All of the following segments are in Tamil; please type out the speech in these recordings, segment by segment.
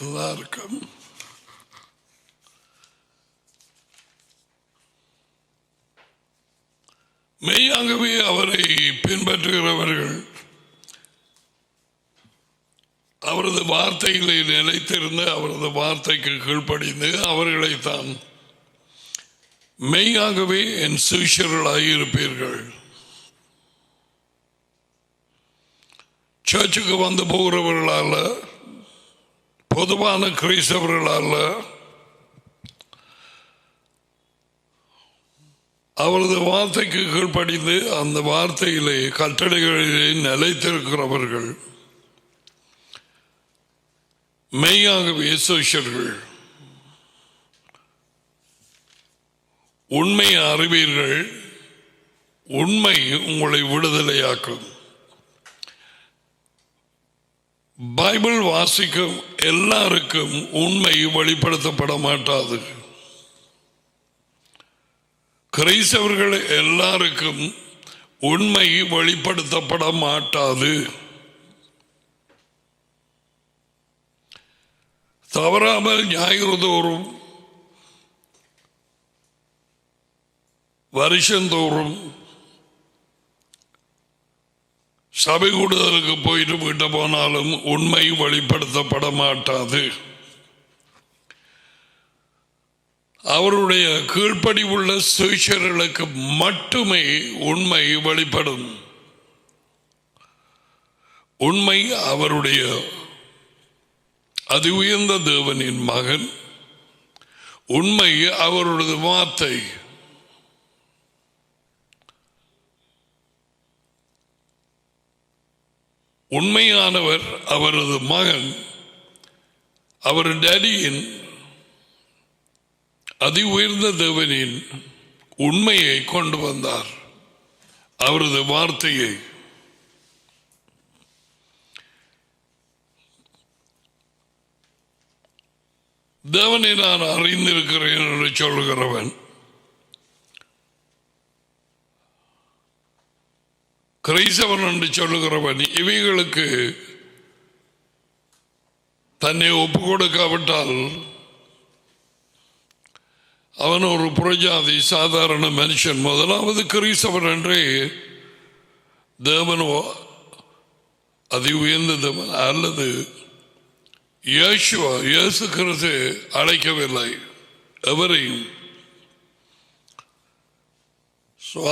எல்லாருக்கும் மெய்யாகவே அவரை பின்பற்றுகிறவர்கள் அவரது வார்த்தைகளை நிலைத்திருந்து அவரது வார்த்தைக்கு கீழ்ப்படிந்து அவர்களைத்தான் மெய்யாகவே என் சிஷ்யர்களாயிருப்பீர்கள். சர்ச்சுக்கு வந்து போகிறவர்களால, பொதுவான கிறிஸ்தவர்களால, அவரது வார்த்தைக்கு கீழ்ப்படிந்து அந்த வார்த்தையிலே கட்டளைகளிலே நிலைத்திருக்கிறவர்கள் மெய்யாகவே சிஷ்யர்கள். உண்மையை அறிவீர்கள், உண்மை உங்களை விடுதலையாக்கும். பைபிள் வாசிக்கும் எல்லாருக்கும் உண்மை வெளிப்படுத்தப்பட மாட்டாது. கிறிஸ்தவர்கள் எல்லாருக்கும் உண்மை வெளிப்படுத்தப்பட மாட்டாது. தவறாமல் ஞாயிறுதோறும் வருஷந்தோறும் சபை கூடுதலுக்கு போயிட்டு விட்டு போனாலும் உண்மை வெளிப்படுத்தப்பட மாட்டாது. அவருடைய கீழ்ப்படி உள்ள சிஷ்யர்களுக்கு மட்டுமே உண்மை வெளிப்படும். உண்மை அவருடைய அதி உயர்ந்த தேவனின் மகன், உண்மை அவருடைய வார்த்தை. உண்மையானவர் அவரது மகன், அவர் டேடியின் அதி உயர்ந்த தேவனின் உண்மையை கொண்டு வந்தார், அவரது வார்த்தையை. தேவனை நான் அறிந்திருக்கிறேன் என்று சொல்கிறவன் கிறிஸ்தவன் என்று சொல்லுகிறவன் இவைகளுக்கு தன்னை ஒப்பு கொடுக்காவிட்டால் அவன் ஒரு புறஜாதி சாதாரண மனுஷன். முதலாவது கிறிஸ்தவன் என்றே தேவனோ அதி உயர்ந்த தேவன் அல்லது இயேசு கிறிஸ்து அழைக்கவில்லை எவரையும்.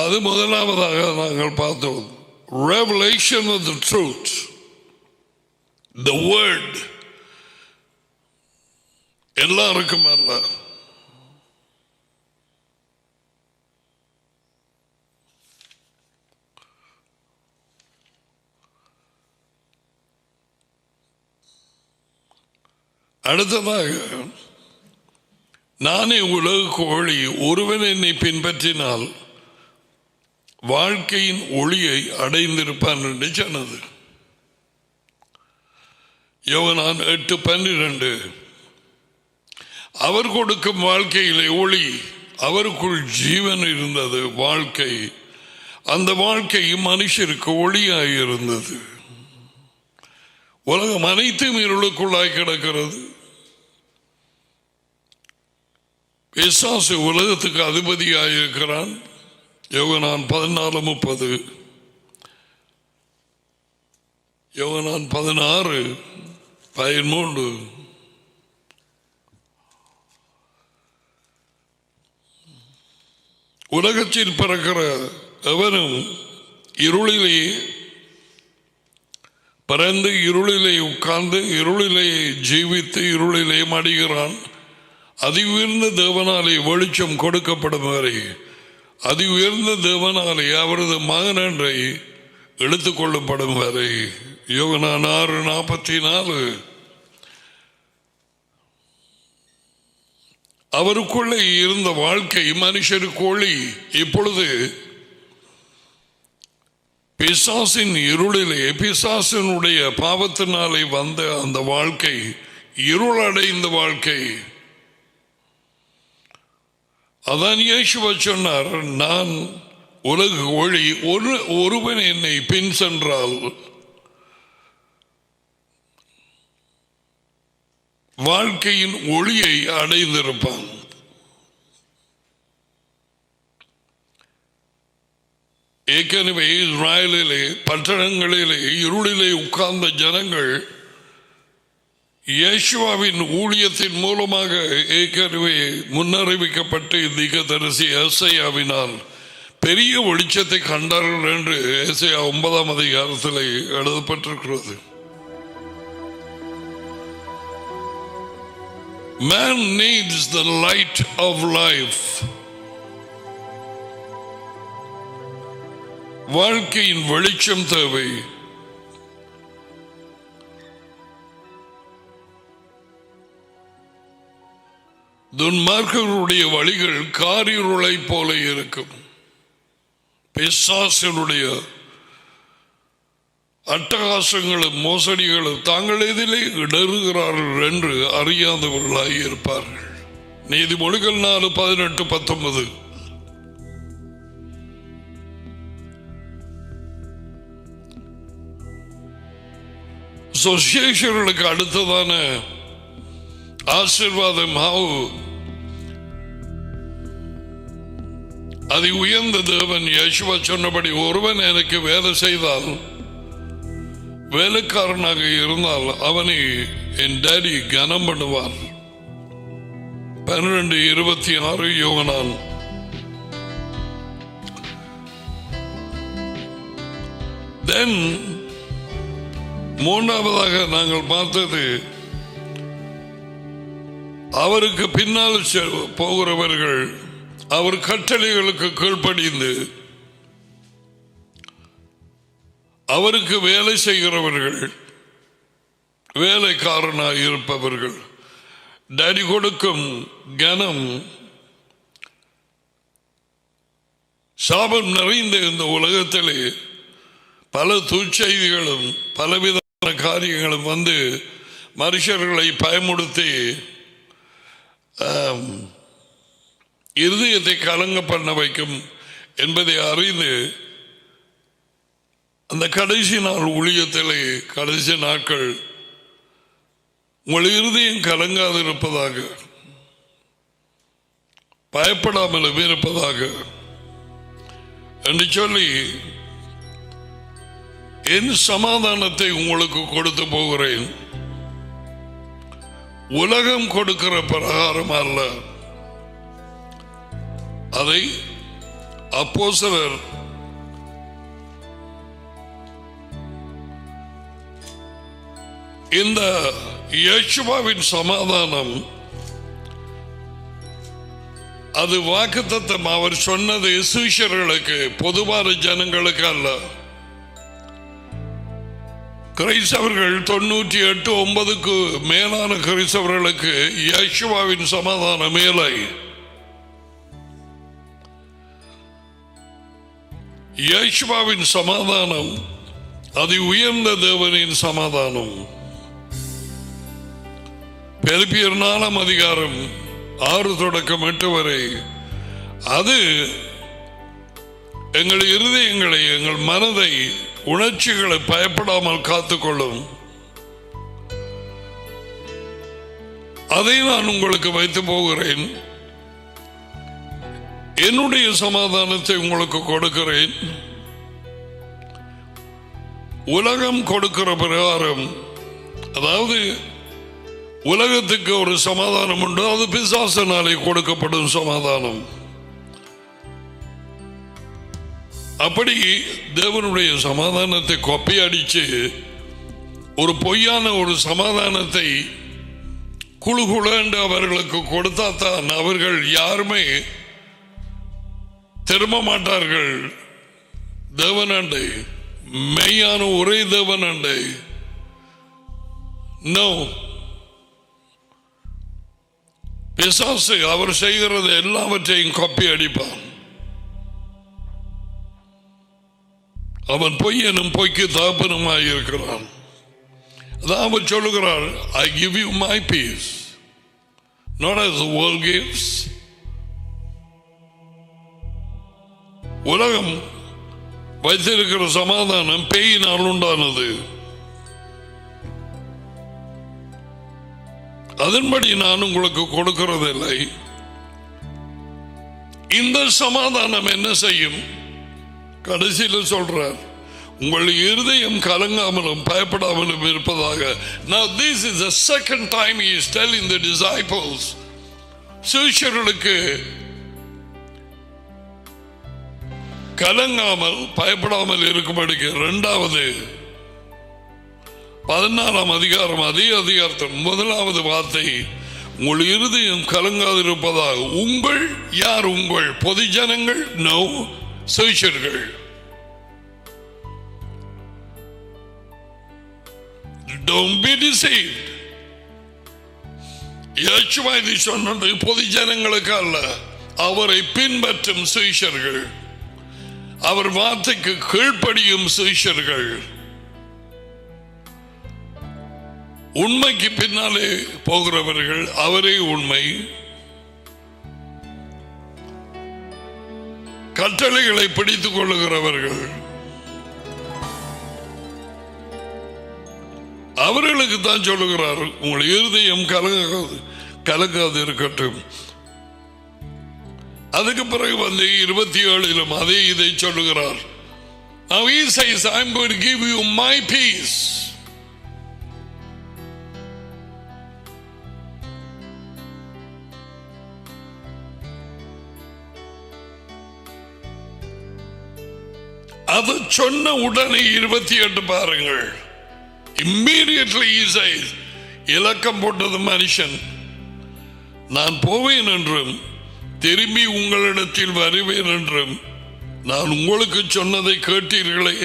அது முதலாவதாக நாங்கள் பார்த்தோம். Revelation of the truth, the word, எல்லாருக்கும் அல்ல. அடுத்ததாக நானே உலக ஒளி, ஒருவன் என்னை பின்பற்றினால் வாழ்க்கையின் ஒளியை அடைந்திருப்பான் என்று சொன்னது. யோவான் 8:12. அவர் கொடுக்கும் வாழ்க்கையிலே ஒளி, அவருக்குள் ஜீவன் இருந்தது, வாழ்க்கை. அந்த வாழ்க்கை மனுஷருக்கு ஒளியாயிருந்தது. உலகம் அனைத்தும் இருளுக்குள்ளாய் கிடக்கிறது. பிசாசு உலகத்துக்கு அதிபதியாயிருக்கிறான். யோவான் 14:30, யோவான் 16:13. உலகத்தில் பிறக்கிற எவனும் இருளிலே பிறந்து இருளிலே உட்கார்ந்து இருளிலே ஜீவித்து இருளிலே மடிகிறான். அதி உயர்ந்த தேவனாலே வெளிச்சம் கொடுக்கப்படும் வரை, அதி உயர்ந்த தேவனாலே அவரது மகன் என்றை எடுத்துக் கொள்ளப்படும் வரை. யோவான் 6:44. அவருக்குள்ளே இருந்த வாழ்க்கை மனுஷருக்கு ஒளி. இப்பொழுது பிசாசின் இருளிலே, பிசாசினுடைய பாவத்தினாலே வந்த அந்த வாழ்க்கை இருளடைந்த வாழ்க்கை. அதான் இயேசுவ சொன்னார், நான் உலக ஒளி, ஒருவன் என்னை பின் சென்றால் வாழ்க்கையின் ஒளியை அடைந்திருப்பான். ஏற்கனவே இஸ்ராயலிலே பட்டணங்களிலே இருளிலே உட்கார்ந்த ஜனங்கள் இயேசுவின் ஊழியத்தின் மூலமாக ஏற்கனவே முன்னறிவிக்கப்பட்டு தீர்க்கதரிசி ஏசாயாவினால் பெரிய வெளிச்சத்தை கண்டார்கள் என்று ஏசாயா 9ஆம் அதிகாரத்தில் எழுதப்பட்டிருக்கிறது. Man needs the light of life. வாழ்க்கையின் வெளிச்சம் தேவை. துன்மார்க்கர்களுடைய வழிகள் காரிருளை போல இருக்கும். பிசாசனுடைய அட்டகாசங்களும் மோசடிகளும் தாங்கள் எதிலே இடறுகிறார்கள் என்று அறியாதவர்களாய் இருப்பார்கள். நீதிமொழிகள் 4:18-19. சுசேஷர்களுக்கு அடுத்ததான ஆசீர்வாதம் அது உயர்ந்த தேவன் யேசுவா சொன்னபடி ஒருவன் எனக்கு வேலை செய்தால், வேலைக்காரனாக இருந்தால் அவனை என் டாடி கனம் பண்ணுவார். 12:26 யோவான். தென் மூன்றாவதாக நாங்கள் பார்த்தது, அவருக்கு பின்னால் போகிறவர்கள் அவர் கட்டளைகளுக்கு கீழ்ப்படிந்து அவருக்கு வேலை செய்கிறவர்கள், வேலைக்காரனாக இருப்பவர்கள், டாடி கொடுக்கும் கனம் சாபம் நிறைந்த இந்த உலகத்திலே பல துச்செய்திகளும் பலவிதமான காரியங்களும் வந்து மனுஷர்களை பயமுடுத்தி இருதயத்தை கலங்க பண்ண வைக்கும் என்பதை அறிந்து அந்த கடைசி நாள் ஊழியத்திலே, கடைசி நாட்கள் உங்கள் இருதயம் கலங்காது இருப்பதாக, பயப்படாமல் இருப்பதாக என்று சொல்லி என் சமாதானத்தை உங்களுக்கு கொடுத்து போகிறேன், உலகம் கொடுக்கிற பிரகாரம் அல்ல. அதை அப்போஸ்தலர் இந்த இயேசுவின் சமாதானம் அது வாக்குத்தத்தம் அவர் சொன்னது சீஷர்களுக்கு, பொதுவான ஜனங்களுக்கு அல்ல. கிறிஸ்தவர்கள் 98-9க்கு மேலான கிறிஸ்தவர்களுக்கு இயேசுவின் சமாதானம் மேலை. இயேசுவின் சமாதானம் அது உயர்ந்த தேவனின் சமாதானம். பெலிப்பியர் 4ஆம் அதிகாரம் 6-8 வரை அது எங்கள் இருதயங்களை, எங்கள் மனதை, உணர்ச்சிகளை பயப்படாமல் காத்துக்கொள்ளும். அதை நான் உங்களுக்கு வைத்து போகிறேன். என்னுடைய சமாதானத்தை உங்களுக்கு கொடுக்கிறேன். உலகம் கொடுக்கிற பிரகாரம், அதாவது உலகத்துக்கு ஒரு சமாதானம் உண்டு, அது பிசாசனாலே கொடுக்கப்படும் சமாதானம். அப்படி தேவனுடைய சமாதானத்தை கொப்பி அடிச்சு ஒரு பொய்யான ஒரு சமாதானத்தை குழுகுழன்று அவர்களுக்கு கொடுத்தாத்தான் அவர்கள் யாருமே திரும்ப மாட்டார்கள். தேவனண்டை, மெய்யான ஒரே தேவனண்டை. நோ, பிசாசு அவர் செய்கிறது எல்லாவற்றையும் கொப்பி அடிப்பான். அவன் பொய்யனும் பொய்க்கு தாப்பனுமாய் இருக்கிறான். அதான் அவன் சொல்லுகிறார், I give you my peace, not as the world gives. உலகம் வைத்திருக்கிற சமாதானம் பேயினால் உண்டானது. அதன்படி நான் உங்களுக்கு கொடுக்கிறதில்லை. இந்த சமாதானம் என்ன செய்யும்? கடைசியில் சொல்றார், உங்கள் இருதயம் கலங்காமலும் பயப்படாமலும் இருப்பதாக. Now this is the second time he is telling the disciples, சிஷ்யர்களுக்கு கலங்காமல் பயப்படாமல் இருக்கும்படிக்கு. இரண்டாவது 16ஆம் அதிகாரம் அதே அதிகாரத்தில் முதலாவது வார்த்தை, உங்கள் இருதயம் கலங்காதிருப்பதாக. உங்கள் யார்? உங்கள் பொது ஜனங்கள்? நோ, சிஷ்யர்கள். Don't be deceived. இயேசுவா இது சொன்னது பொது ஜனங்களுக்கு அல்ல, அவரை பின்பற்றும் சிஷ்யர்கள், அவர் வார்த்தைக்கு கீழ்ப்படியும் சிஷ்யர்கள், உண்மைக்கு பின்னாலே போகிறவர்கள். அவரே உண்மை. கட்டளைகளை பிடித்துக் கொள்ளுகிறவர்கள். அவர்களுக்கு தான் சொல்லுகிறார், உங்கள் இருதயம் கலங்காது இருக்கட்டும். அதுக்கு பிறகு 27 அதே இதை சொல்லுகிறார். Now he says, I'm going to give you my peace. அது சொன்ன உடனே 28 பாருங்கள். Immediately he says, இலக்கம் போட்டது மனுஷன், நான் போவேன் என்றும் திரும்பி உங்களிடத்தில் வருவேன் என்றும் நான் உங்களுக்கு சொன்னதை கேட்டீர்களே.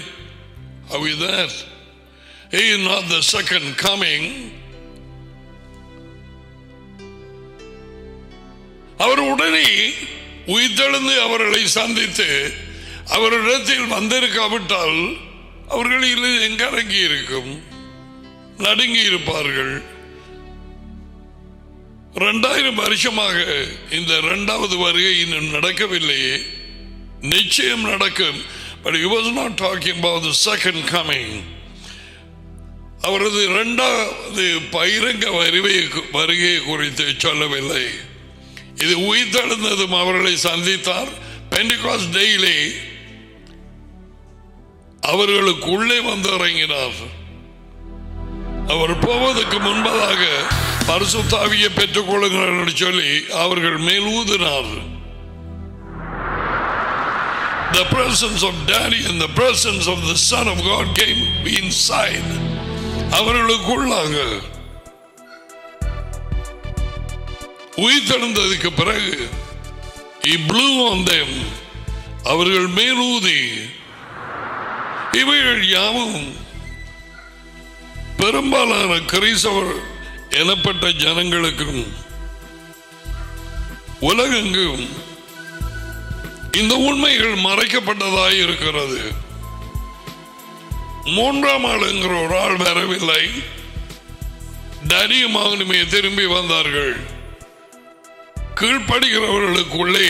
How is that? He is not the second coming. அவர் உடனே உயிர்த்தெழுந்து அவர்களை சந்தித்து அவரிடத்தில் வந்திருக்காவிட்டால் அவர்களில் எங்க அடங்கி இருக்கும்? நடுங்கி இருப்பார்கள். 2000 வருஷமாக இந்த இரண்டாவது வருகை இன்னும் நடக்கவில்லையே. நிச்சயம் நடக்கும். But he was not talking about the second coming. அவரது இரண்டாவது பகிரங்க வருகை குறித்து சொல்லவில்லை. இது உயிர்த்தெழுந்ததும் அவர்களை சந்தித்தார். பெண்டிகாஸ்ட் டேயிலே அவர்களுக்குள்ளே வந்து இறங்கினார். அவர் போவதற்கு முன்பதாக பரிசுத்த ஆவியை பெற்றுக் கொள்ளுங்கள் என்று சொல்லி அவர்கள் மேல் ஊதினார். The presence of Daddy and the presence of the Son of God came inside. அவர்களுக்குள்ளாக உயிர்த்தெழுந்ததுக்கு பிறகு He blew on them. அவர்கள் மேல் ஊதி. இவைகள் யாவும் பெரும்பாலான கிறிஸ்தவர் எனப்பட்ட ஜனங்களுக்கும் உலகெங்கும் இந்த உண்மைகள் மறைக்கப்பட்டதாய் இருக்கிறது. 3ஆம் ஆள் என்கிற ஒரு ஆள் வரவில்லை. டேடியும் மகனுமே திரும்பி வந்தார்கள். கீழ்ப்படுகிறவர்களுக்குள்ளே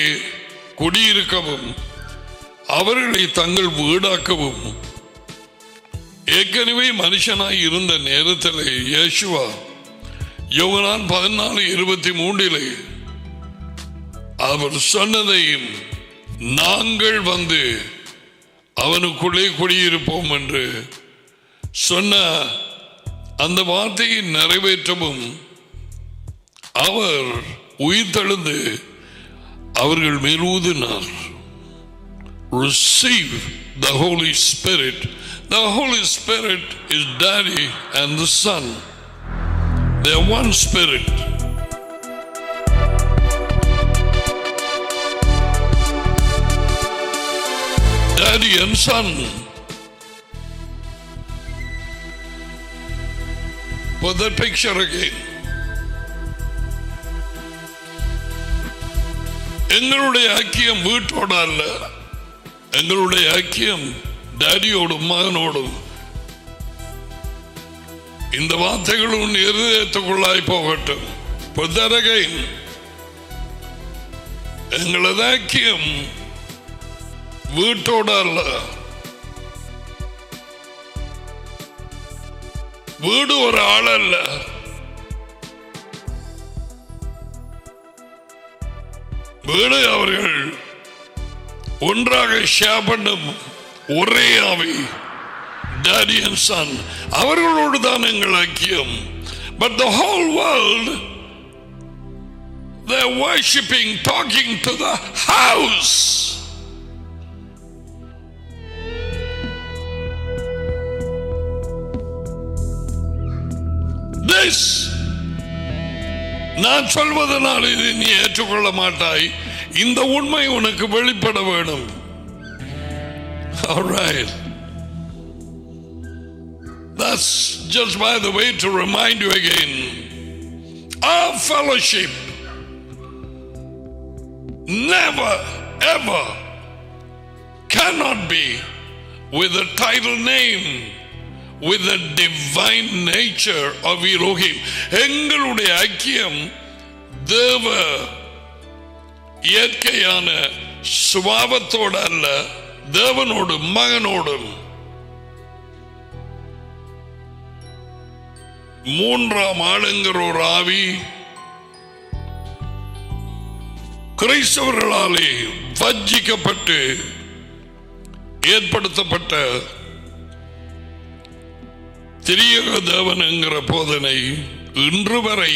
குடியிருக்கவும் அவர்களை தங்கள் வீடாக்கவும். ஏற்கனவே மனுஷனாய் இருந்த நேரத்தில் இயேசுவா யோவான் 14:23 அவர் சொன்னதையும் நாங்கள் வந்து அவனுக்குள்ளே குடியிருப்போம் என்று சொன்ன அந்த வார்த்தையை நிறைவேற்றவும் அவர் உயிர்த்தெழுந்து அவர்கள் மேல் ஊதினார். Receive the Holy Spirit. The Holy Spirit is Daddy and the Son. They are one spirit. Daddy and Son. Put that picture again. எங்களுடைய ஐக்கியம் வீட்டோட அல்ல, எங்களுடைய ஐக்கியம் டாடியோடும் மகனோடும். இந்த வார்த்தைகளும் இருதயத்துக்குள்ளாய் போகட்டும். Put that again. எங்களது ஐக்கியம் வீட்டோட அல்ல, வீடு ஒரு ஆள் அல்ல, வேறு அவர்கள் ஒன்றாக ஷேர் பண்ணும் ஒரே ஆவி டாடி அண்ட் சன் அவர்களோடு தான் எங்கள் ஐக்கியம். But the whole world, they're worshipping, talking to the house. This, நான் சொல்வதனால் இதை நீ ஏற்றுக்கொள்ள மாட்டாய். இந்த உண்மை உனக்கு வெளிப்பட வேணும். All right. That's just by the way to remind you again. Our fellowship never ever cannot be with a title name, with the divine nature of Elohim. எங்களுடைய ஐக்கியம் தேவ இயற்கையான சுபாவத்தோடு அல்ல, தேவனோடு மகனோடும். மூன்றாம் ஆளுங்கிற ஒரு ஆவி கிறிஸ்தவர்களாலே வஞ்சிக்கப்பட்டு ஏற்படுத்தப்பட்ட திரியக தேவன் என்கிற போதனை இன்று வரை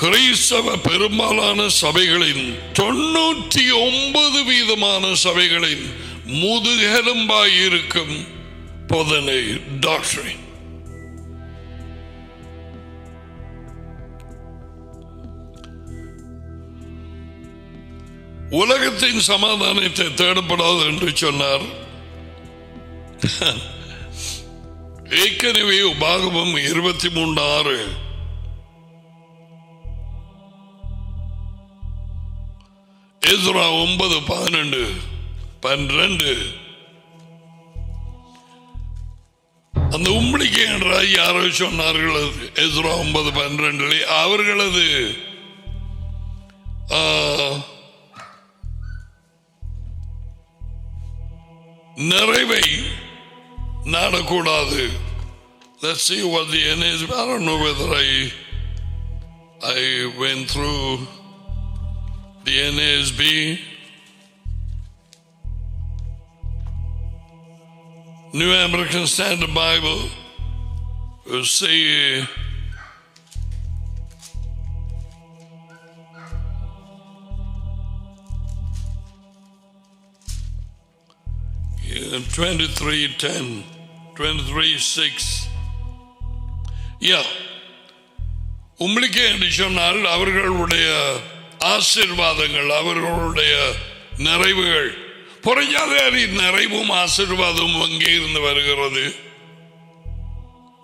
கிறிஸ்தவ பெரும்பாலான சபைகளின் 99% சபைகளின் முதுகெலும்பாயிருக்கும் போதனை டாக்டரின். உலகத்தின் சமாதானத்தை தேடப்படாது என்று சொன்னார். ஏற்கனவே உபாகமம் 23:6 எஸ்ரா 9:12 அந்த உம்பளிக்கை என்றால் யாரோ சொன்னார்கள். எஸ்ரா 9:12 அவர்களது நிறைவை நாடக்கூடாது. Let's see what the NASB. I don't know whether I went through the NASB. New American Standard Bible will say 23:10, 23:6. உங்களுக்கு என்று சொன்னால் அவர்களுடைய ஆசீர்வாதங்கள், அவர்களுடைய நிறைவுகள் புறையாத நிறைவும் ஆசீர்வாதமும் அங்கே இருந்து வருகிறது.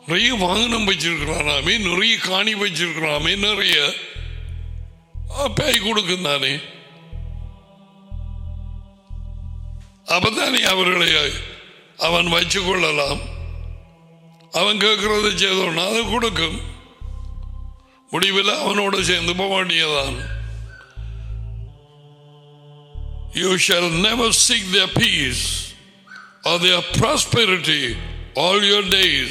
நிறைய வாகனம் வச்சிருக்கிறானாமே, நிறைய காணி வச்சிருக்கிறாமே, நிறைய பேய் கொடுக்கும் தானே. அப்பதானே அவர்களை அவன் வச்சு கொள்ளலாம். அவன் கேட்கறதை செய்தோன்னா அது கொடுக்கும். முடிவில் அவனோட சேர்ந்து போக வேண்டியதான். You shall never seek their peace or their prosperity all your days.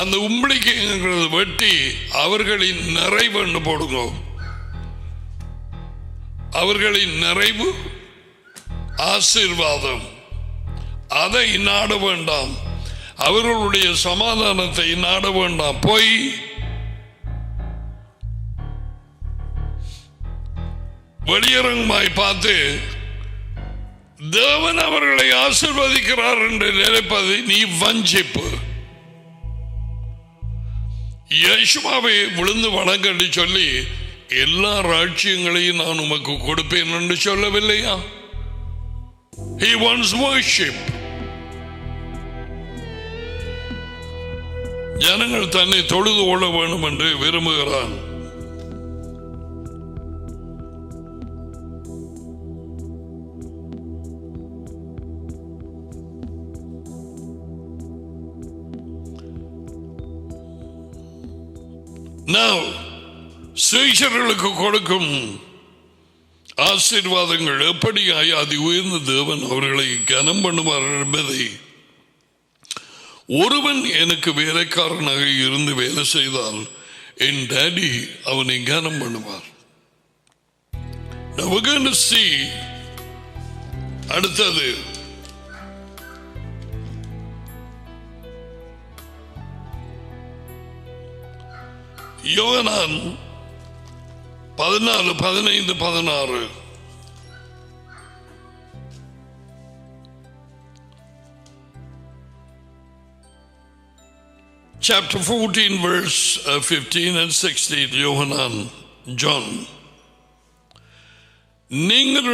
அந்த உம்பளிக்கைங்கிறது வெட்டி அவர்களின் நிறைவு போடுங்க. அவர்களின் நிறைவு ஆசீர்வாதம், அதை நாட வேண்டாம். அவர்களுடைய சமாதானத்தை நாட வேண்டாம். போய் வெளியரங்கமாய் பார்த்து தேவன் அவர்களை ஆசீர்வதிக்கிறார் என்று நினைப்பது நீ வஞ்சிப்பு. யேசுவாவை விழுந்து வணங்கன்னு சொல்லி எல்லா ராஜ்யங்களையும் நான் உமக்கு கொடுப்பேன் என்று சொல்லவில்லையா? He wants worship. ஜனங்கள் தன்னை தொழுது கொள்ள வேண்டும் என்று விரும்புகிறான். Now, சீஷர்களுக்கு கொடுக்கும் ஆசீர்வாதங்கள் எப்படியாய் அதி உயர்ந்த தேவன் அவர்களை கனம் பண்ணுவார் என்பதை, ஒருவன் எனக்கு வேலைக்காரனாக இருந்து வேலை செய்தால் என் டாடி அவனை கனம் பண்ணுவார். Now we're going to see அடுத்தது யோவான் 14, 15, 16. Chapter 14, verse 15 and 16. யோவான், John. நீங்கள்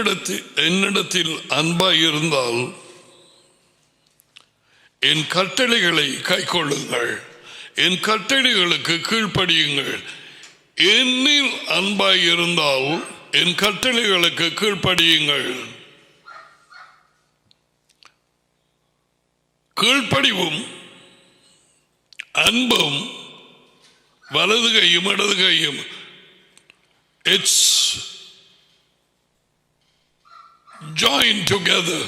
என்னிடத்தில் அன்பாய் இருந்தால் என் கட்டளைகளை கைக்கொள்ளுங்கள், என் கட்டளைகளுக்கு கீழ்ப்படியுங்கள். என்னில் அன்பாய் இருந்தால் என் கட்டளைகளுக்கு கீழ்ப்படியுங்கள். கீழ்ப்படிவும் அன்பும் வலது கையும் இடது கையும், it's joined together.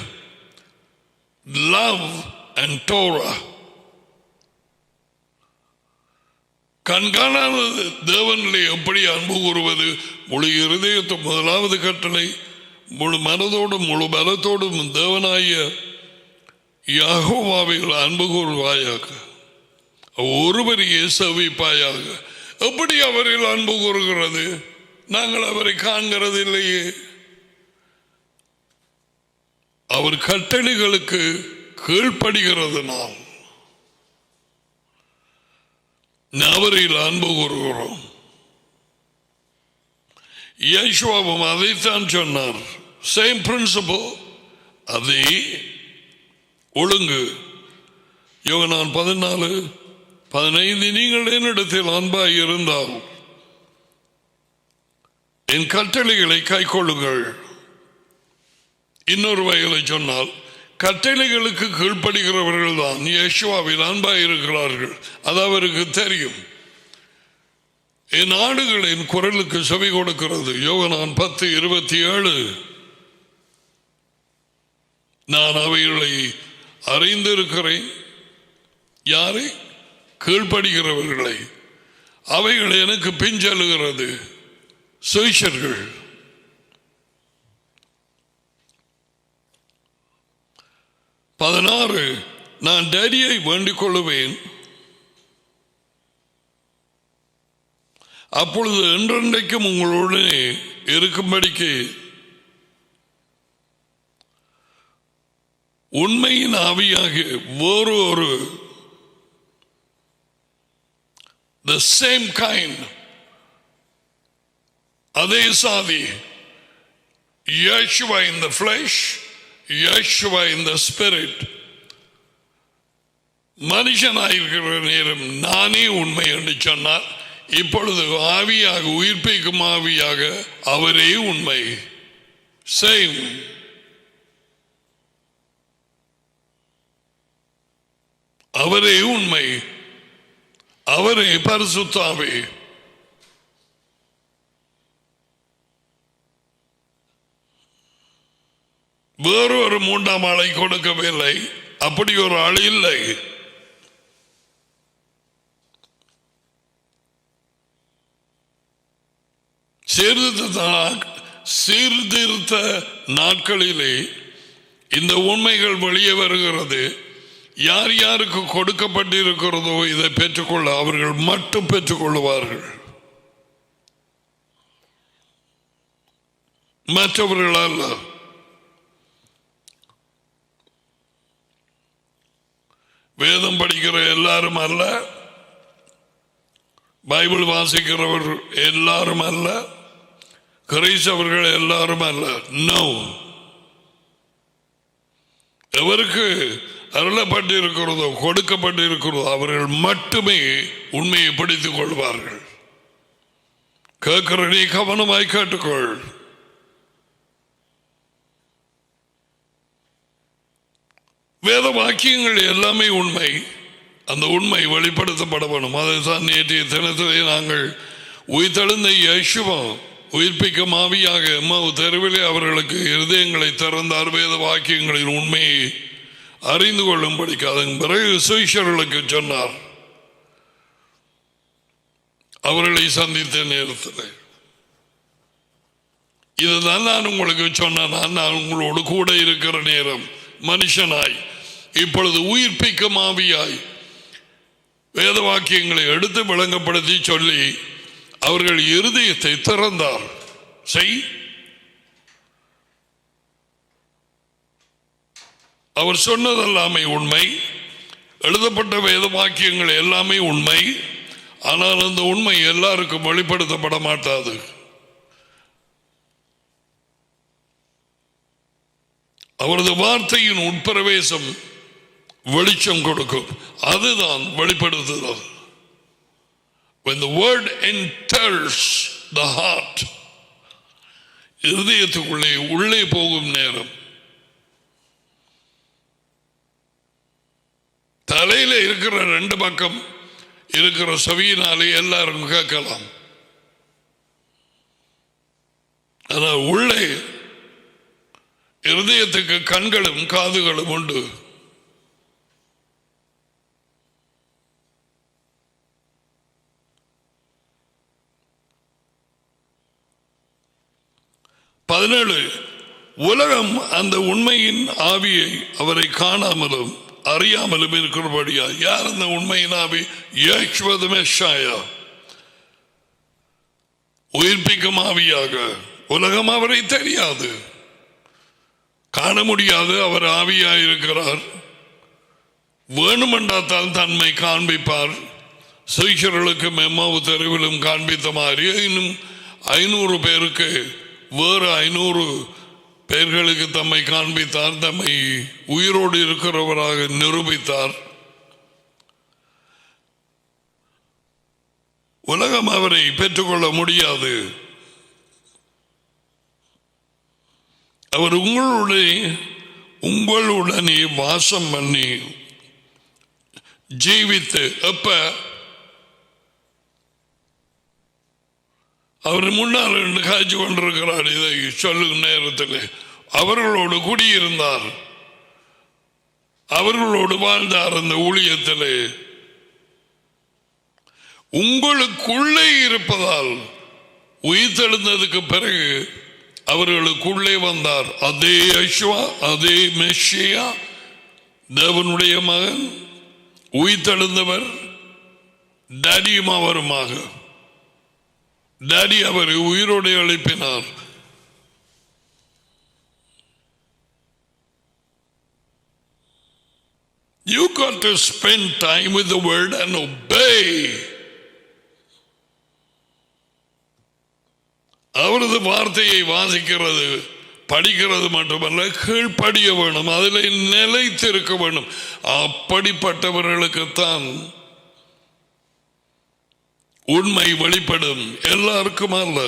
Love and Torah. கண்காணாத தேவனிலே எப்படி அன்பு கூறுவது? முழு இருதயத்தும் முதலாவது கட்டளை, முழு மனதோடும் முழு பலத்தோடும் தேவனாய யெகோவாவில் அன்பு கூறுவாயாக, ஒருவரையே சேவிப்பாயாக. எப்படி அவரில் அன்பு கூறுகிறது? நாங்கள் அவரை காண்கிறது இல்லையே. அவர் கட்டளைகளுக்கு கீழ்ப்படுகிறதுனால் அவரில் அன்பு கூறுகிறோம். யேசுவாவும் அதைத்தான் சொன்னார். சேம் பிரின்சிபல், அதே ஒழுங்கு. யோவான் 14, 15. நீங்கள் என்னிடத்தில் அன்பாய் இருந்தால் என் கட்டளைகளை கைக்கொள்ளுங்கள். இன்னொரு வகையில் சொன்னால், கட்டளைகளுக்கு கீழ்ப்படுகிறவர்கள் தான் யேசுவாவில் அன்பாய் இருக்கிறார்கள். அது அவருக்கு தெரியும். என் ஆடுகளின் குரலுக்கு செவி கொடுக்கிறது. யோவான் 10:27. நான் அவைகளை அறிந்திருக்கிறேன். யாரை? கீழ்ப்படுகிறவர்களை. அவைகள் எனக்கு பிஞ்செல்லுகிறது. சீஷர்கள். நான் டேடியை வேண்டிக் கொள்ளுவேன், அப்பொழுது என்றென்றைக்கும் உங்களுடனே இருக்கும்படிக்கு உண்மையின் ஆவியாக வேறு ஒரு the same kind, அதே சாதி, Yeshua in the flesh, Yeshua in the spirit. மனுஷனாயிருக்கிற நேரம் நானே உண்மை என்று சொன்னார். இப்பொழுது ஆவியாக, உயிர்ப்பிக்கும் ஆவியாக அவரே உண்மை. சேம். அவரே உண்மை, அவரே பரிசுத்த ஆவி. வேறு ஒரு மூன்றாம் ஆளை கொடுக்கவில்லை. அப்படி ஒரு ஆள் இல்லை. சீர்திருத்த நாட்களிலே இந்த உண்மைகள் வெளியே வருகிறது. யார் யாருக்கு கொடுக்கப்பட்டிருக்கிறதோ இதை பெற்றுக்கொள்ள அவர்கள் மட்டும் பெற்றுக்கொள்வார்கள், மற்றவர்கள் அல்ல. வேதம் படிக்கிற எல்லாரும் அல்ல, பைபிள் வாசிக்கிறவர் எல்லாரும் அல்ல, கிறிஸ்தவர்கள் எல்லாரும் அல்ல. நோ. எவருக்கு அருளப்பட்டிருக்கிறதோ, கொடுக்கப்பட்டிருக்கிறதோ அவர்கள் மட்டுமே உண்மையை பிடித்துக் கொள்வார்கள். கேட்கிற நீ கவனமாய் கேட்டுக்கொள். வேத வாக்கியங்கள் எல்லாமே உண்மை. அந்த உண்மை வெளிப்படுத்தப்பட வேணும். அதுதான் நேற்றைய தினத்திலே நாங்கள் உயிர்த்தெழுந்த யேசுவா உயிர்ப்பிக்கும் ஆவியாக எம்மாவு தெருவிலே அவர்களுக்கு இருதயங்களை திறந்தார். வேத வாக்கியங்களின் உண்மையை அறிந்து கொள்ளும்படிக்கு அதன் பிறகு சீஷர்களுக்கு சொன்னார். அவர்களை சந்தித்த நேரத்தில் இதுதான் நான் உங்களுக்கு சொன்னேன். நான் உங்களோடு கூட இருக்கிற நேரம் மனுஷனாய் இப்பொழுது உயிர்ப்பிக்கும் ஆவியாய் வேத வாக்கியங்களை எடுத்து விளங்கப்படுத்தி சொல்லி அவர்கள் இருதயத்தை திறந்தார். செய், அவர் சொன்னதெல்லாமே உண்மை, எழுதப்பட்ட வேத வாக்கியங்கள் எல்லாமே உண்மை. ஆனால் அந்த உண்மை எல்லாருக்கும் வெளிப்படுத்தப்பட மாட்டாது. அவரது வார்த்தையின் உட்பிரவேசம் வெளிச்சம் கொடுக்கும். அதுதான் வெளிப்படுத்துதல். When the word enters the heart, இருதயத்துக்குள்ளே உள்ளே போகும் நேரம், தலையில இருக்கிற ரெண்டு பக்கம் இருக்கிற செவியினாலே எல்லாரும் கேட்கலாம். ஆனால் உள்ளே இருதயத்துக்கு கண்களும் காதுகளும் உண்டு. உலகம் அந்த உண்மையின் ஆவியை அவரை காணாமலும் அறியாமலும் இருக்கிறபடியா. யார் அந்த உண்மையின் ஆவி? யேசுவ மெஷியா, உயிர்ப்பிக்கும் ஆவியாக. உலகம் அவரை தெரியாது, காண முடியாது. அவர் ஆவியாக இருக்கிறார். வேணுமென்றால் தன்மை காண்பிப்பார். சீஷர்களுக்கு எம்மாவு தெருவிலும் காண்பித்த மாதிரி இன்னும் 500 பேருக்கு, வேறு 500 பேர்களுக்கு தம்மை காண்பித்தார். தம்மை உயிரோடு இருக்கிறவராக நிரூபித்தார். உலகம் அவரை பெற்றுக்கொள்ள முடியாது. அவர் உங்களுடனே வாசம் பண்ணி ஜீவித்து, எப்ப அவர் முன்னால் காய்ச்சி கொண்டிருக்கிறார். இதை சொல்லும் நேரத்தில் அவர்களோடு குடியிருந்தார், அவர்களோடு வாழ்ந்தார். அந்த ஊழியத்திலே உங்களுக்குள்ளே இருப்பதால் உயிர்த்தெழுந்ததுக்கு பிறகு அவர்களுக்குள்ளே வந்தார். அதே யேசுவா, அதே மெஷியா, தேவனுடைய மகன், உயிர்த்தெழுந்தவர், டாடியும் அவருமாக. டாடி அவரை உயிரோடு எழுப்பினார். You got to spend time with the word and obey. அவரது வார்த்தையை வாசிக்கிறது, படிக்கிறது மட்டுமல்ல, கீழ்ப்படிய வேணும், அதில் நிலைத்திருக்க வேண்டும். அப்படிப்பட்டவர்களுக்குத்தான் உண்மை வெளிப்படும், எல்லாருக்கும் அல்ல.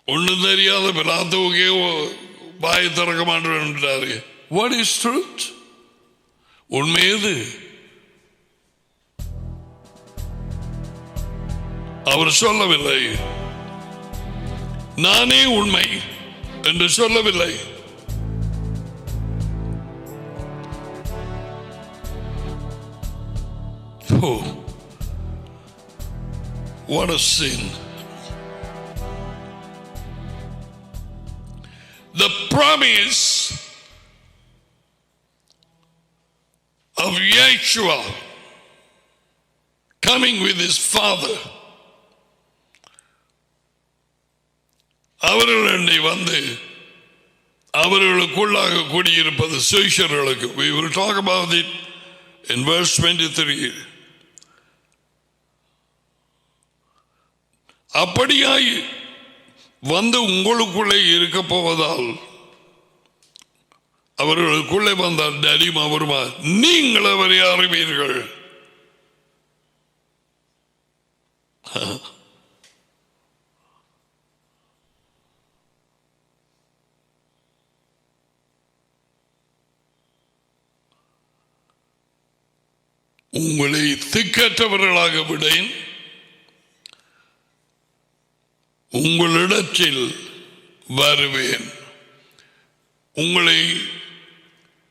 ஒன்றும் தெரியாத பிராத்தவுக்கே வாயை திறக்க மாட்டாரு. What is truth? உண்மை எது? அவர் சொல்லவில்லை. நானே உண்மை என்று சொல்லவில்லை. Oh, what a sin. The promise of Yeshua coming with his father, அவர்களுடைய வந்து அவர்களுக்குள்ளாக கூடியிருப்பது சீஷர்களுக்கு. We will talk about it in verse 23. அப்படியாய் வந்து உங்களுக்குள்ளே இருக்க போவதால் அவர்களுக்குள்ளே வந்தால் டாடியும் அவருமா நீங்கள் அவரை அறிவீர்கள். உங்களை திக்கற்றவர்களாக விடேன், உங்களிடத்தில் வருவேன். உங்களை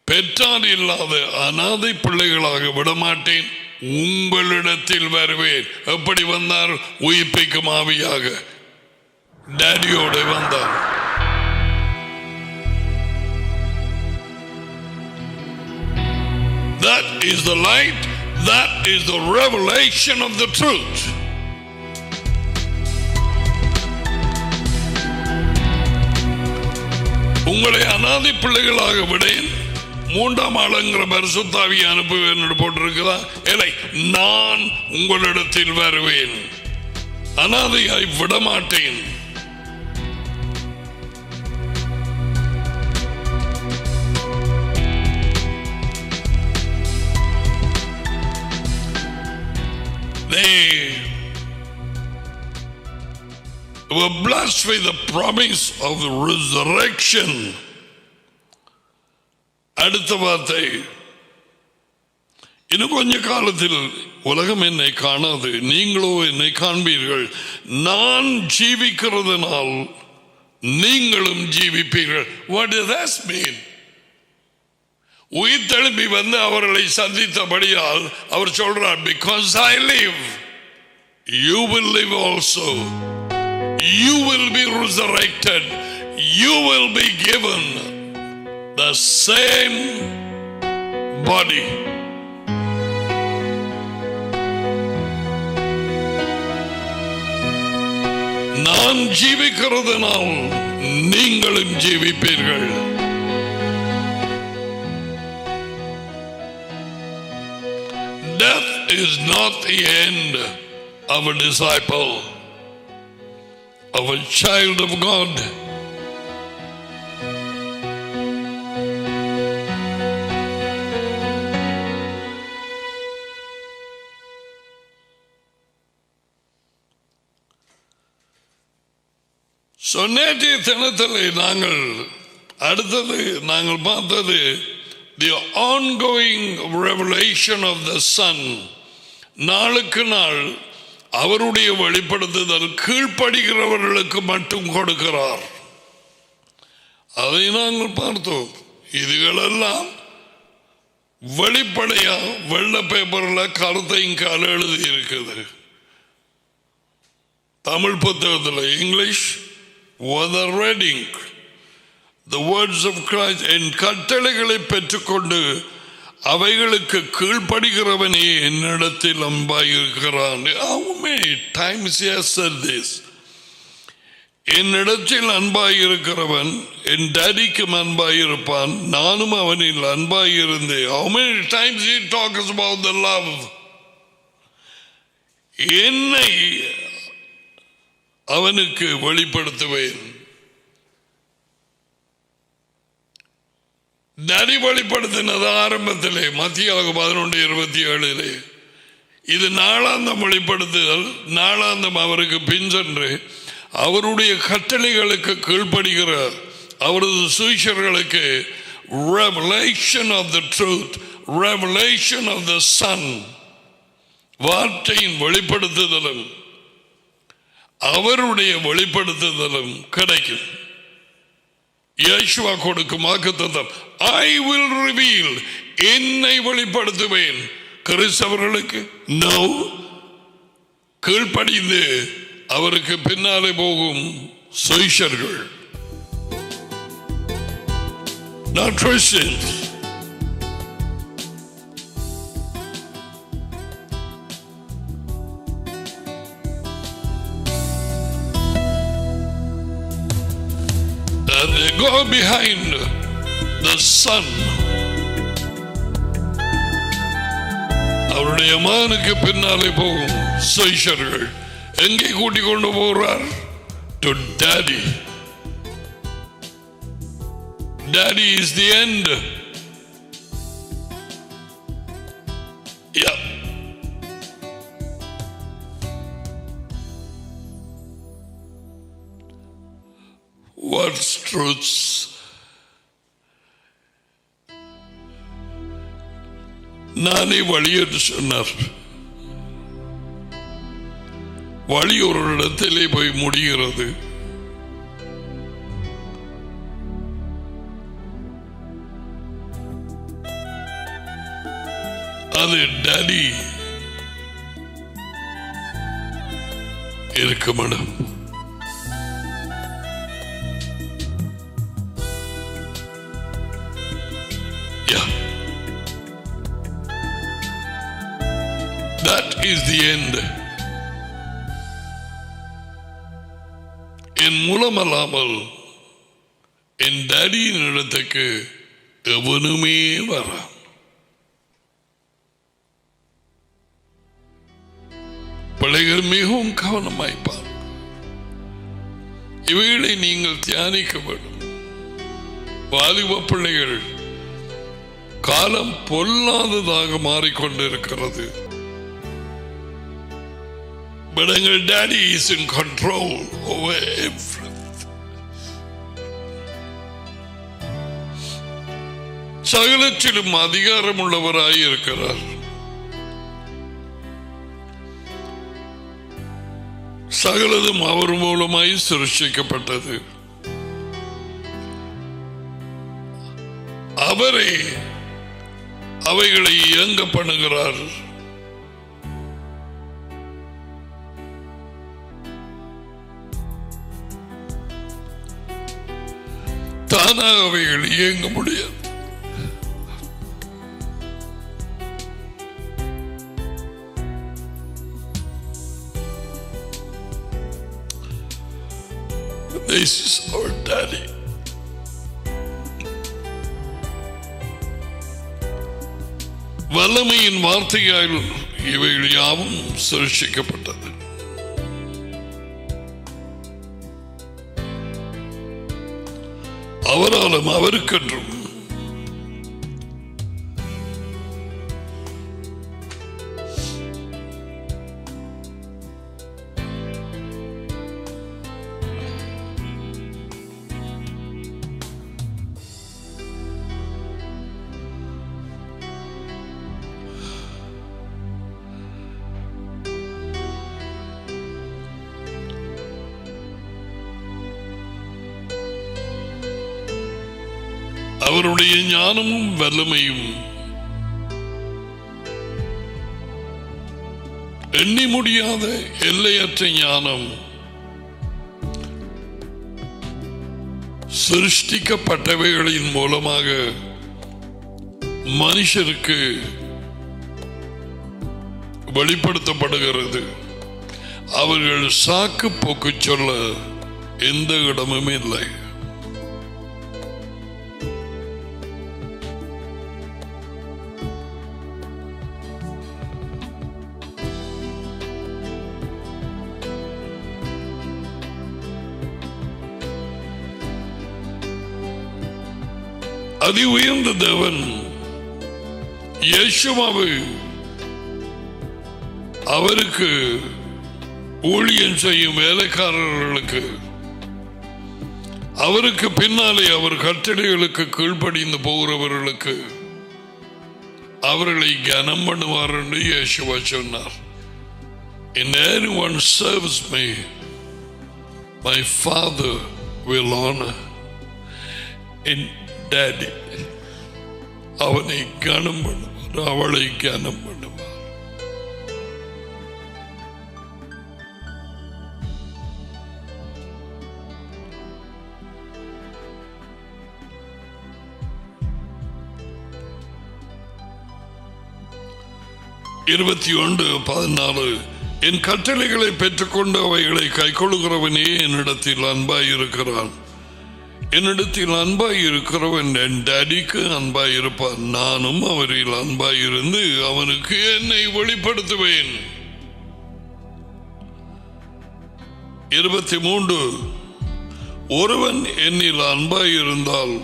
பெற்றார் இல்லாத அனாதை பிள்ளைகளாக விடமாட்டேன், உங்களிடத்தில் வருவேன். எப்படி வந்தார்? உயிர்ப்பிக்கும் ஆவியாக டாடியோடு வந்தார். That is the light, that is the revelation of the truth. உங்களை அநாதி பிள்ளைகளாக விடேன், மூன்றாம் ஆளுங்கிற பரிசுத்த ஆவியை அனுப்புவேன் என்று போட்டிருக்கிறா. இல்லை, நான் உங்களிடத்தில் வருவேன், அநாதையாய் விடமாட்டேன். They were blessed with the promise of the resurrection. அடுத்த வார்த்தை, இன்னும் கொஞ்ச காலத்தில் உலகம் என்னை காணாது, நீங்களோ என்னை காண்பீர்கள். நான் ஜீவிக்கிறதுனால் நீங்களும் ஜீவிப்பீர்கள். What does that mean? உயிர் தெழும்பி வந்து அவர்களை சந்தித்தபடியால் அவர் சொல்றார், because I live, you will live also. You will be resurrected. You will be given the same body. நான் ஜீவிக்கிறதுனால் நீங்களும் ஜீவிப்பீர்கள். Death is not the end of a disciple, of a child of God. So நேற்றைய தினத்திலே அடுத்தது நாங்கள் பார்த்தது the ongoing revelation of the Son. நாளுக்கு நாள் அவருடைய வெளிப்படுத்துதல் கீழ்ப்படுகிறவர்களுக்கு மட்டும் கொடுக்கிறார். அதை நாங்கள் பார்த்தோம். இதுகளெல்லாம் வெளிப்படையா வெள்ளை பேப்பரில் கருத்தையும் கால எழுதி இருக்குது. தமிழ் புத்தகத்தில் English was reading the words of Christ. என் கட்டளைகளை பெற்றுக்கொண்டு அவைகளுக்கு கீழ்ப்படுகிறவனே என்னிடத்தில் அன்பாயிருக்கிறான். How many times he has said this? என்னிடத்தில் அன்பாயிருக்கிறவன் என் டாடிக்கும் அன்பாயிருப்பான், நானும் அவனில் அன்பாயிருந்தேன். How many times he talks about the love? என்னை அவனுக்கு வெளிப்படுத்துவேன். டாடி வெளிப்படுத்தினது ஆரம்பத்திலே மத்தியாக 11:27. இது நாளாந்தம் வெளிப்படுத்துதல். நாளாந்தம் அவருக்கு பின் சென்று அவருடைய கட்டளைகளுக்கு கீழ்ப்படுகிற அவரது சீஷர்களுக்கு revelation of the truth, revelation of the Son, வார்த்தையின் வெளிப்படுத்துதலும் அவருடைய வெளிப்படுத்துதலும் கிடைக்கும். யேசுவா கொடுக்கும் வாக்குத்தத்தம், I will reveal, என்னை வெளிப்படுத்துவேன். கிறிஸ்தவர்களுக்கு நோ, கீழ்ப்படிந்து அவருக்கு பின்னாலே போகும் சீஷர்கள், not Christians. And they go behind the Son. அவருடைய மகனுக்கு பின்னாலே போகும் சீஷர்கள் எங்கே கூட்டிக் கொண்டு போகிறார்? To Daddy. Daddy is the end. Yeah. What's truths? நானே வழி என்று சொன்னார். வழி ஒரு இடத்திலே போய் முடிகிறது. அது டாடி இருக்கும் இடம். That is the end. என் மூலமல்லாமல் என் டாடியின் இடத்துக்கு எவனுமே வர. பிள்ளைகள் மிகவும் கவனமாய்ப்பார். இவைகளை நீங்கள் தியானிக்க வேண்டும். வாலிப பிள்ளைகள், காலம் பொல்லாததாக மாறிக்கொண்டிருக்கிறது. But our daddy is in control over everything. சகலத்திலும் அதிகாரம் உள்ளவராய் இருக்கிறார். சகலதும் அவர் மூலமாய் சிருஷ்டிக்கப்பட்டது. அவரே அவைகளை இயங்க பண்ணுகிறார். தானாக அவைகள் இயங்க முடியாது. This is our daddy. வல்லமையின் வார்த்தையால் இவைகள் யாவும் சிருஷ்டிக்கப்பட்டது. அவராலும் அவருக்கென்றும் அவருடைய ஞானமும் வல்லமையும் எண்ணி முடியாத எல்லையற்ற ஞானம் சிருஷ்டிக்கப்பட்டவைகளின் மூலமாக மனுஷருக்கு வெளிப்படுத்தப்படுகிறது. அவர்கள் சாக்கு போக்கு சொல்ல எந்த இடமும் இல்லை. அதி உயர்ந்த தேவன் இயேசுவாவை அவருக்கு ஊழியம் செய்யும் வேலைக்காரர்களுக்கு, அவருக்கு பின்னாலே அவர் கட்டளைகளுக்கு கீழ்ப்படிந்து போகிறவர்களுக்கு அவர்களை கனம் பண்ணுவார் என்று இயேசுவா சொன்னார். In anyone serves me, my Father will honor. N daddy அவனை கனம் பண்ணுவார், அவளை கனம் பண்ணுவார். இருபத்தி 1:14 என் கட்டளைகளை பெற்றுக்கொண்டு அவைகளை கைக்கொள்கிறவனே என்னிடத்தில் அன்பாய் இருக்கிறான். என்னிடத்தில் அன்பாய் இருக்கிறவன் என் டாடிக்கு அன்பாய் இருப்பான். நானும் அவரில் அன்பாய் இருந்து அவனுக்கு என்னை வெளிப்படுத்துவேன். 23 ஒருவன் என்னில் அன்பாய் இருந்தால்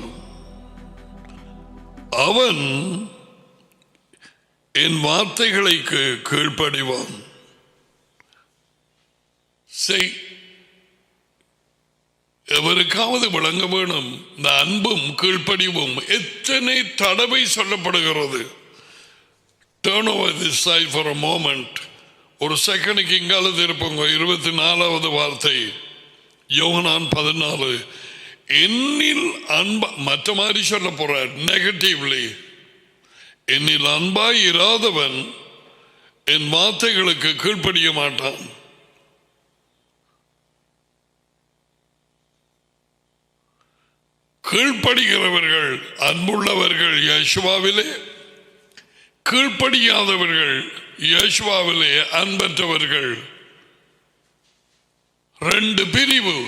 அவன் என் வார்த்தைகளுக்கு கீழ்ப்படிவான். எவருக்காவது விளங்க வேணும், இந்த அன்பும் கீழ்ப்படிவும் எத்தனை தடவை சொல்லப்படுகிறது. Turn over this side for a moment. ஒரு செகண்டுக்கு இங்கால திருப்புங்க. 24வது வார்த்தை யோகனான் 14. என்னில் அன்பா, மற்ற மாதிரி சொல்ல போறார் நெகட்டிவ்லி. என்னில் அன்பாய் இராதவன் என் வார்த்தைகளுக்கு கீழ்ப்படிய மாட்டான். கீழ்ப்படுகிறவர்கள் அன்புள்ளவர்கள் யேசுவாவிலே, கீழ்ப்படியாதவர்கள் யேசுவாவிலே அன்பற்றவர்கள். ரெண்டு பிரிவு.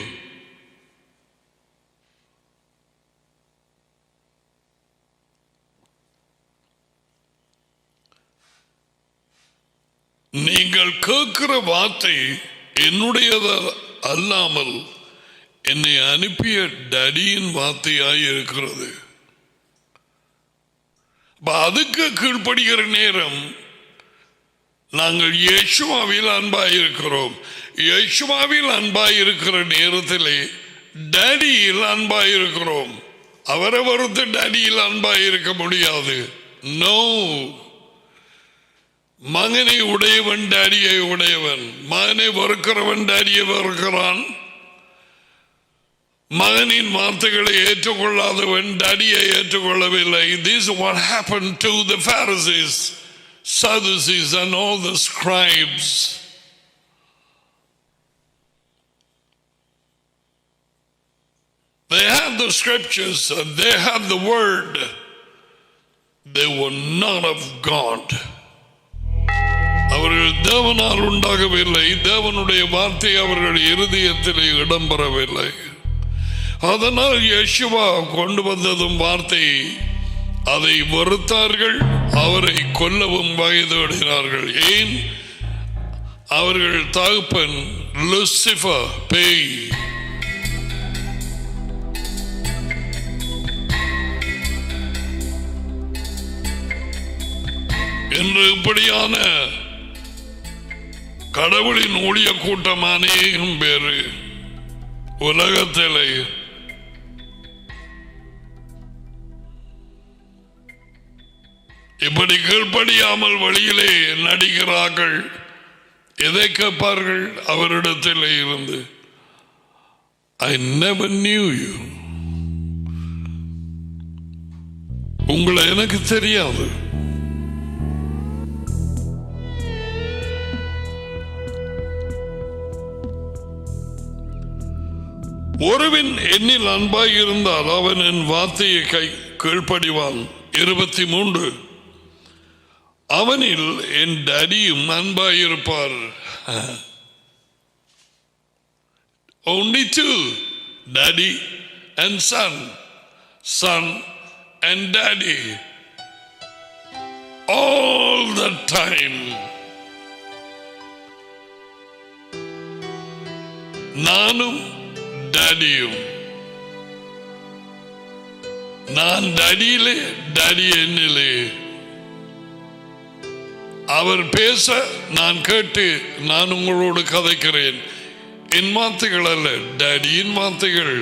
நீங்கள் கேட்கிற வார்த்தை என்னுடையது அல்லாமல் என்னை அனுப்பிய டடியின் வார்த்தையாய் இருக்கிறது. அதுக்கு கீழ்ப்படுகிற நேரம் நாங்கள் இயேசுவாவில் அன்பாயிருக்கிறோம். இயேசுவாவில் அன்பாயிருக்கிற நேரத்திலே டடியில் அன்பாயிருக்கிறோம். அவரை பொறுத்து டடியில் அன்பாயிருக்க முடியாது. நோ, மகனை உடையவன் டாடியை உடையவன், மகனை வெறுக்கிறவன் டாடியை வெறுக்கிறான், மகனின் வார்த்தைகளை ஏற்றுக்கொள்ளாதவன் டாடியை ஏற்றுக்கொள்ளவில்லை. This is what happened to the Pharisees, Sadducees and all the scribes. They had the scriptures and they had the word. They were not of God. அவர்கள் தேவனால் உண்டாகவில்லை. தேவனுடைய வார்த்தை அவர்கள் இருதயத்திலே இடம்பெறவில்லை. அதனால் யேசுவா கொண்டு வந்ததும் வார்த்தை, அதை வெறுத்தார்கள், அவரை கொல்லவும் வகை தேடினார்கள். ஏன்? அவர்கள் தகப்பன் லூசிபர், பேய். என்று இப்படியான கடவுளின் ஊழிய கூட்டம் அநேகம் பேரு உலகத்திலே இப்படி கீழ்ப்படியாமல் வழியிலே நடிக்கிறார்கள். எதை கேட்பார்கள் அவரிடத்தில் இருந்து? I never knew you. உங்களை எனக்கு தெரியாது. ஒருவன் என்னில் அன்பாய் இருந்தால் அவன் என் வார்த்தையை கீழ்ப்படிவான். 23 அவனில் என் டடியும் அன்பாயிருப்பார். Only two, daddy and son, son and daddy, all the time. நானும் டாடியும். நான் டாடியிலே, டாடி என்னிலே. அவர் பேச நான் கேட்டு நான் உங்களோடு கதைக்கிறேன். என் வார்த்தைகள் அல்ல, டாடியின் வார்த்தைகள்.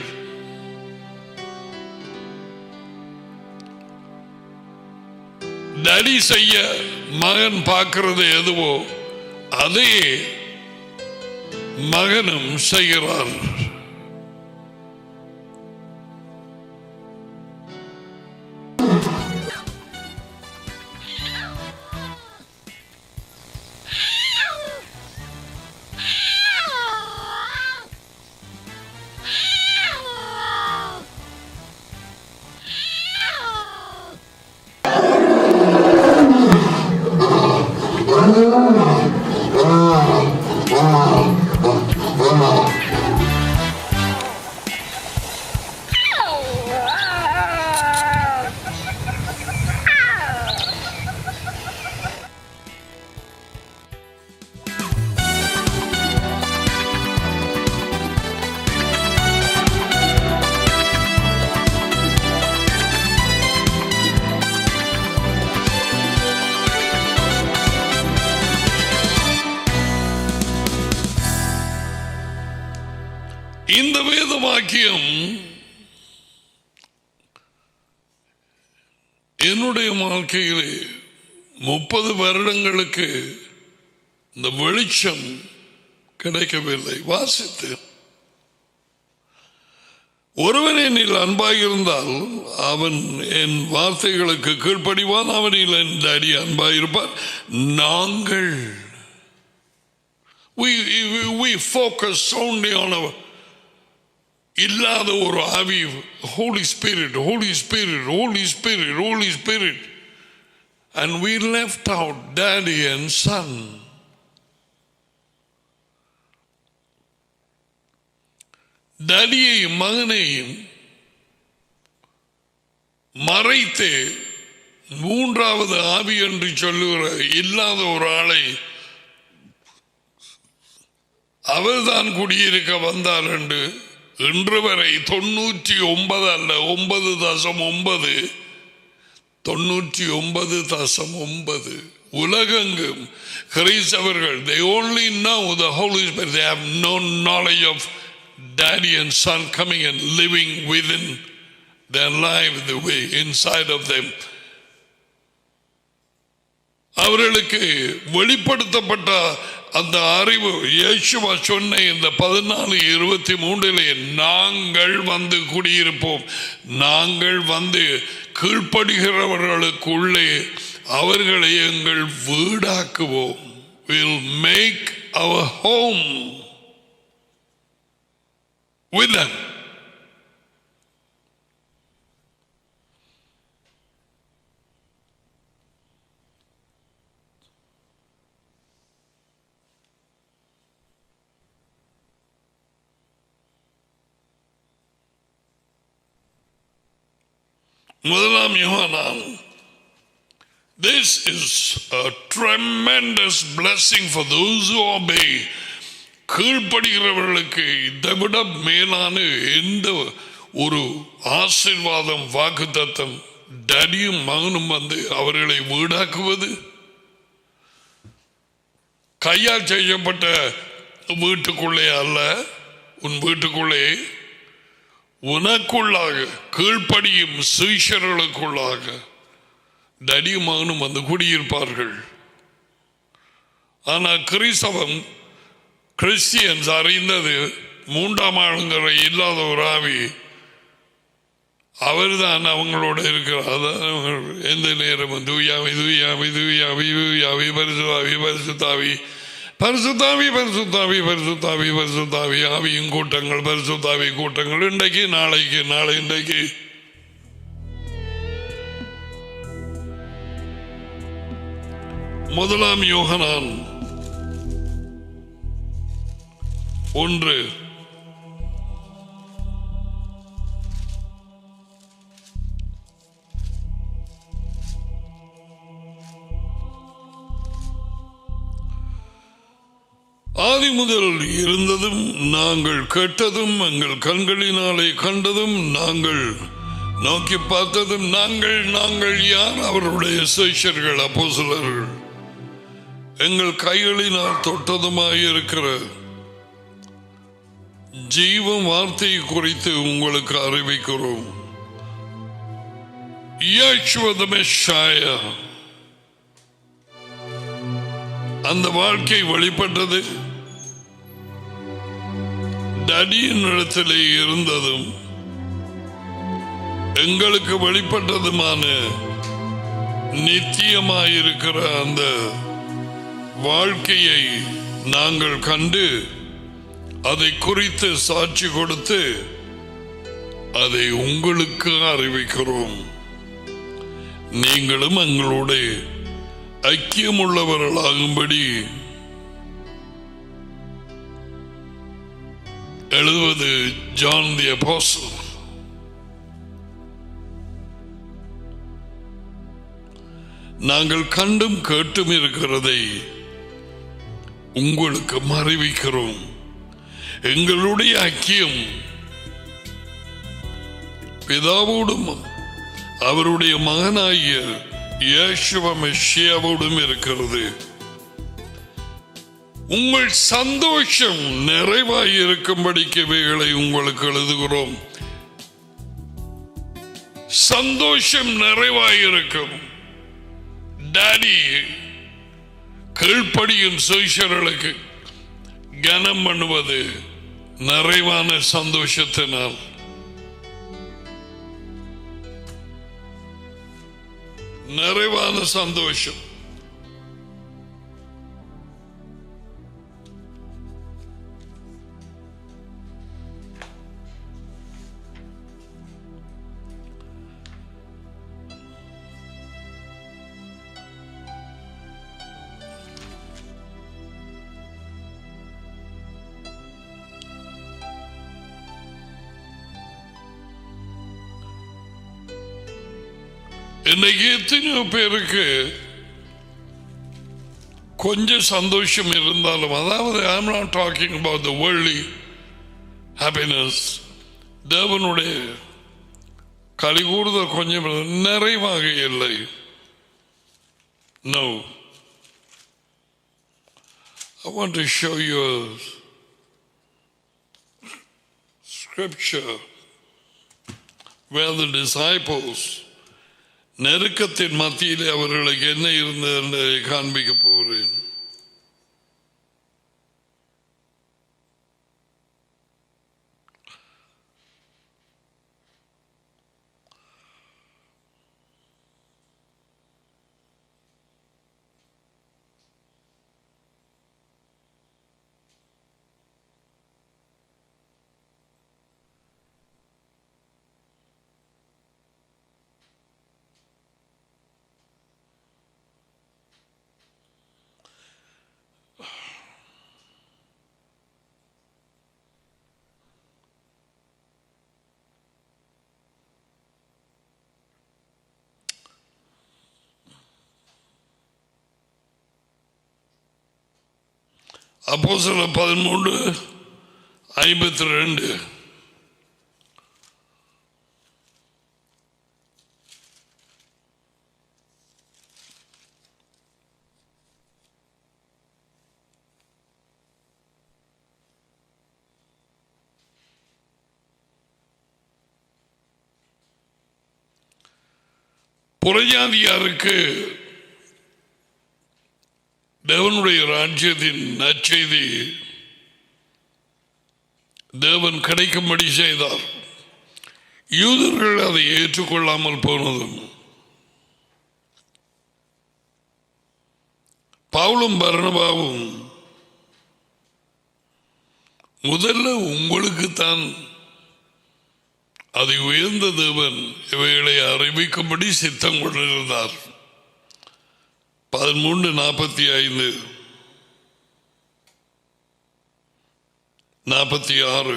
டாடி செய்ய மகன் பார்க்கிறது எதுவோ அதே மகனும் செய்கிறார். இந்த வேத வாக்கியம் என்னுடைய வாழ்க்கையிலே 30 வருடங்களுக்கு இந்த வெளிச்சம் கிடைக்கவில்லை. வாசித்து ஒருவன் என்னில் அன்பாயிருந்தால் அவன் என் வார்த்தைகளுக்கு கீழ்ப்படிவான், அவனில் என் டாடி அன்பாயிருப்பார். நாங்கள் we focus only on our இல்லாத ஒரு ஆவி, Holy Spirit, Holy Spirit, Holy Spirit, Holy Spirit, and we left out daddy and son. daddyயையும் மகனையும் மறைத்து மூன்றாவது ஆவி என்று சொல்லுகிற இல்லாத ஒரு ஆளை அவர்தான் குடியிருக்க வந்தார் என்று இன்று வரை 99 அல்ல 9.9 99.9 உலகெங்கும் கிறிஸ்தவர்கள் they only know the Holy Spirit, they have no knowledge of daddy and son coming and living within their life, the way inside of them. அவர்களுக்கு வெளிப்படுத்தப்பட்ட அந்த அறிவு இயேசுவா சொன்ன இந்த 14:23 நாங்கள் வந்து குடியிருப்போம், நாங்கள் வந்து கீழ்ப்படுகிறவர்களுக்குள்ளே அவர்களை எங்கள் வீடாக்குவோம். We'll make our home with them. முதலாம் யோவான், this is a tremendous blessing for those who obey. கீழ்ப்படுகிறவர்களுக்கு இதை விட மேலான எந்த ஒரு ஆசீர்வாதம் வாக்குத்தத்தம் டடியும் மகனும் வந்து அவர்களை வீடாக்குவது. கையால் செய்யப்பட்ட வீட்டுக்குள்ளே அல்ல, உன் வீட்டுக்குள்ளே உனக்குள்ளாக கீழ்ப்படியும் சீஷர்களுக்குள்ளாக டடியும் மகனும் வந்து குடியிருப்பார்கள். ஆனால் கிறிஸ்டியன்ஸ் அறிந்தது மூன்றாம் ஆளுங்கிற இல்லாத ஒரு ஆவி, அவர் தான் அவங்களோட இருக்கிறார். எந்த நேரமும் தூயாவி தூயாவி தூயாவி தூயாவி பரிசுத்தாவி பரிசுத்தாவி பரிசுத்தாவி பரிசுத்தாவி பரிசுத்தாவி பரிசுத்தாவி ஆவியின் கூட்டங்கள், பரிசுத்தாவி கூட்டங்கள், இன்றைக்கு நாளைக்கு நாளை இன்றைக்கு. முதலாம் யோகனான் 1 ஆதி முதல் இருந்ததும் நாங்கள் கேட்டதும் எங்கள் கண்களினாலே கண்டதும் நாங்கள் நோக்கி பார்த்ததும் நாங்கள் யார்? அவருடைய சீஷர்கள், அப்போஸ்தலர்கள். எங்கள் கைகளினால் தொட்டதுமாக இருக்கிற ஜீவ வார்த்தையை குறித்து உங்களுக்கு அறிவிக்கிறோம். இயேசுவ மெஷியா. அந்த வாழ்க்கை வெளிப்பட்டது டடியின் இடத்திலே இருந்ததும் எங்களுக்கு வெளிப்பட்டதுமான நித்தியமாயிருக்கிற அந்த வாழ்க்கையை நாங்கள் கண்டு அதை குறித்து சாட்சி கொடுத்து அதை உங்களுக்கு அறிவிக்கிறோம். நீங்களும் எங்களுடைய ஐக்கியமுள்ளவர்களாகும்படி எழுதுவது ஜான் தி அப்போஸ்தலன். நாங்கள் கண்டும் கேட்டும் இருக்கிறதை உங்களுக்கு அறிவிக்கிறோம். எங்களுடைய ஐக்கியம் பிதாவோடும் அவருடைய மகனாகிய இயேசுவ மெஷியாவோடும் இருக்கிறது. உங்கள் சந்தோஷம் நிறைவாயிருக்கும்படிக்கு இவைகளை உங்களுக்கு எழுதுகிறோம். சந்தோஷம் நிறைவாயிருக்கும். டாடி கீழ்ப்படியும் சீஷர்களுக்கு கனம் பண்ணுவது நிறைவான சந்தோஷத்தினால். நிறைவான சந்தோஷம். இன்னைக்கு எத்தனையோ பேருக்கு கொஞ்சம் சந்தோஷம் இருந்தாலும், அதாவது I am not talking about the worldly happiness, தேவனுடைய கலிகூறுதல் கொஞ்சம் நிறைவாக இல்லை. No. I want to show you a scripture where the disciples நெருக்கத்தின் மத்தியிலே அவர்களுக்கு என்ன இருந்தது என்று காண்பிக்க போகிறேன். அப்போஸ்தலர் 13:52. புறஜாதியாருக்கு தேவனுடைய ராஜ்யத்தின் நற்செய்தி தேவன் கிடைக்கும்படி செய்தார். யூதர்கள் அதை ஏற்றுக்கொள்ளாமல் போனதும் பவுலும் பர்னபாவும் முதல்ல உங்களுக்குத்தான் அதை உயர்ந்த தேவன் இவைகளை அறிவிக்கும்படி சித்தம் கொண்டிருந்தார். 13:45 46.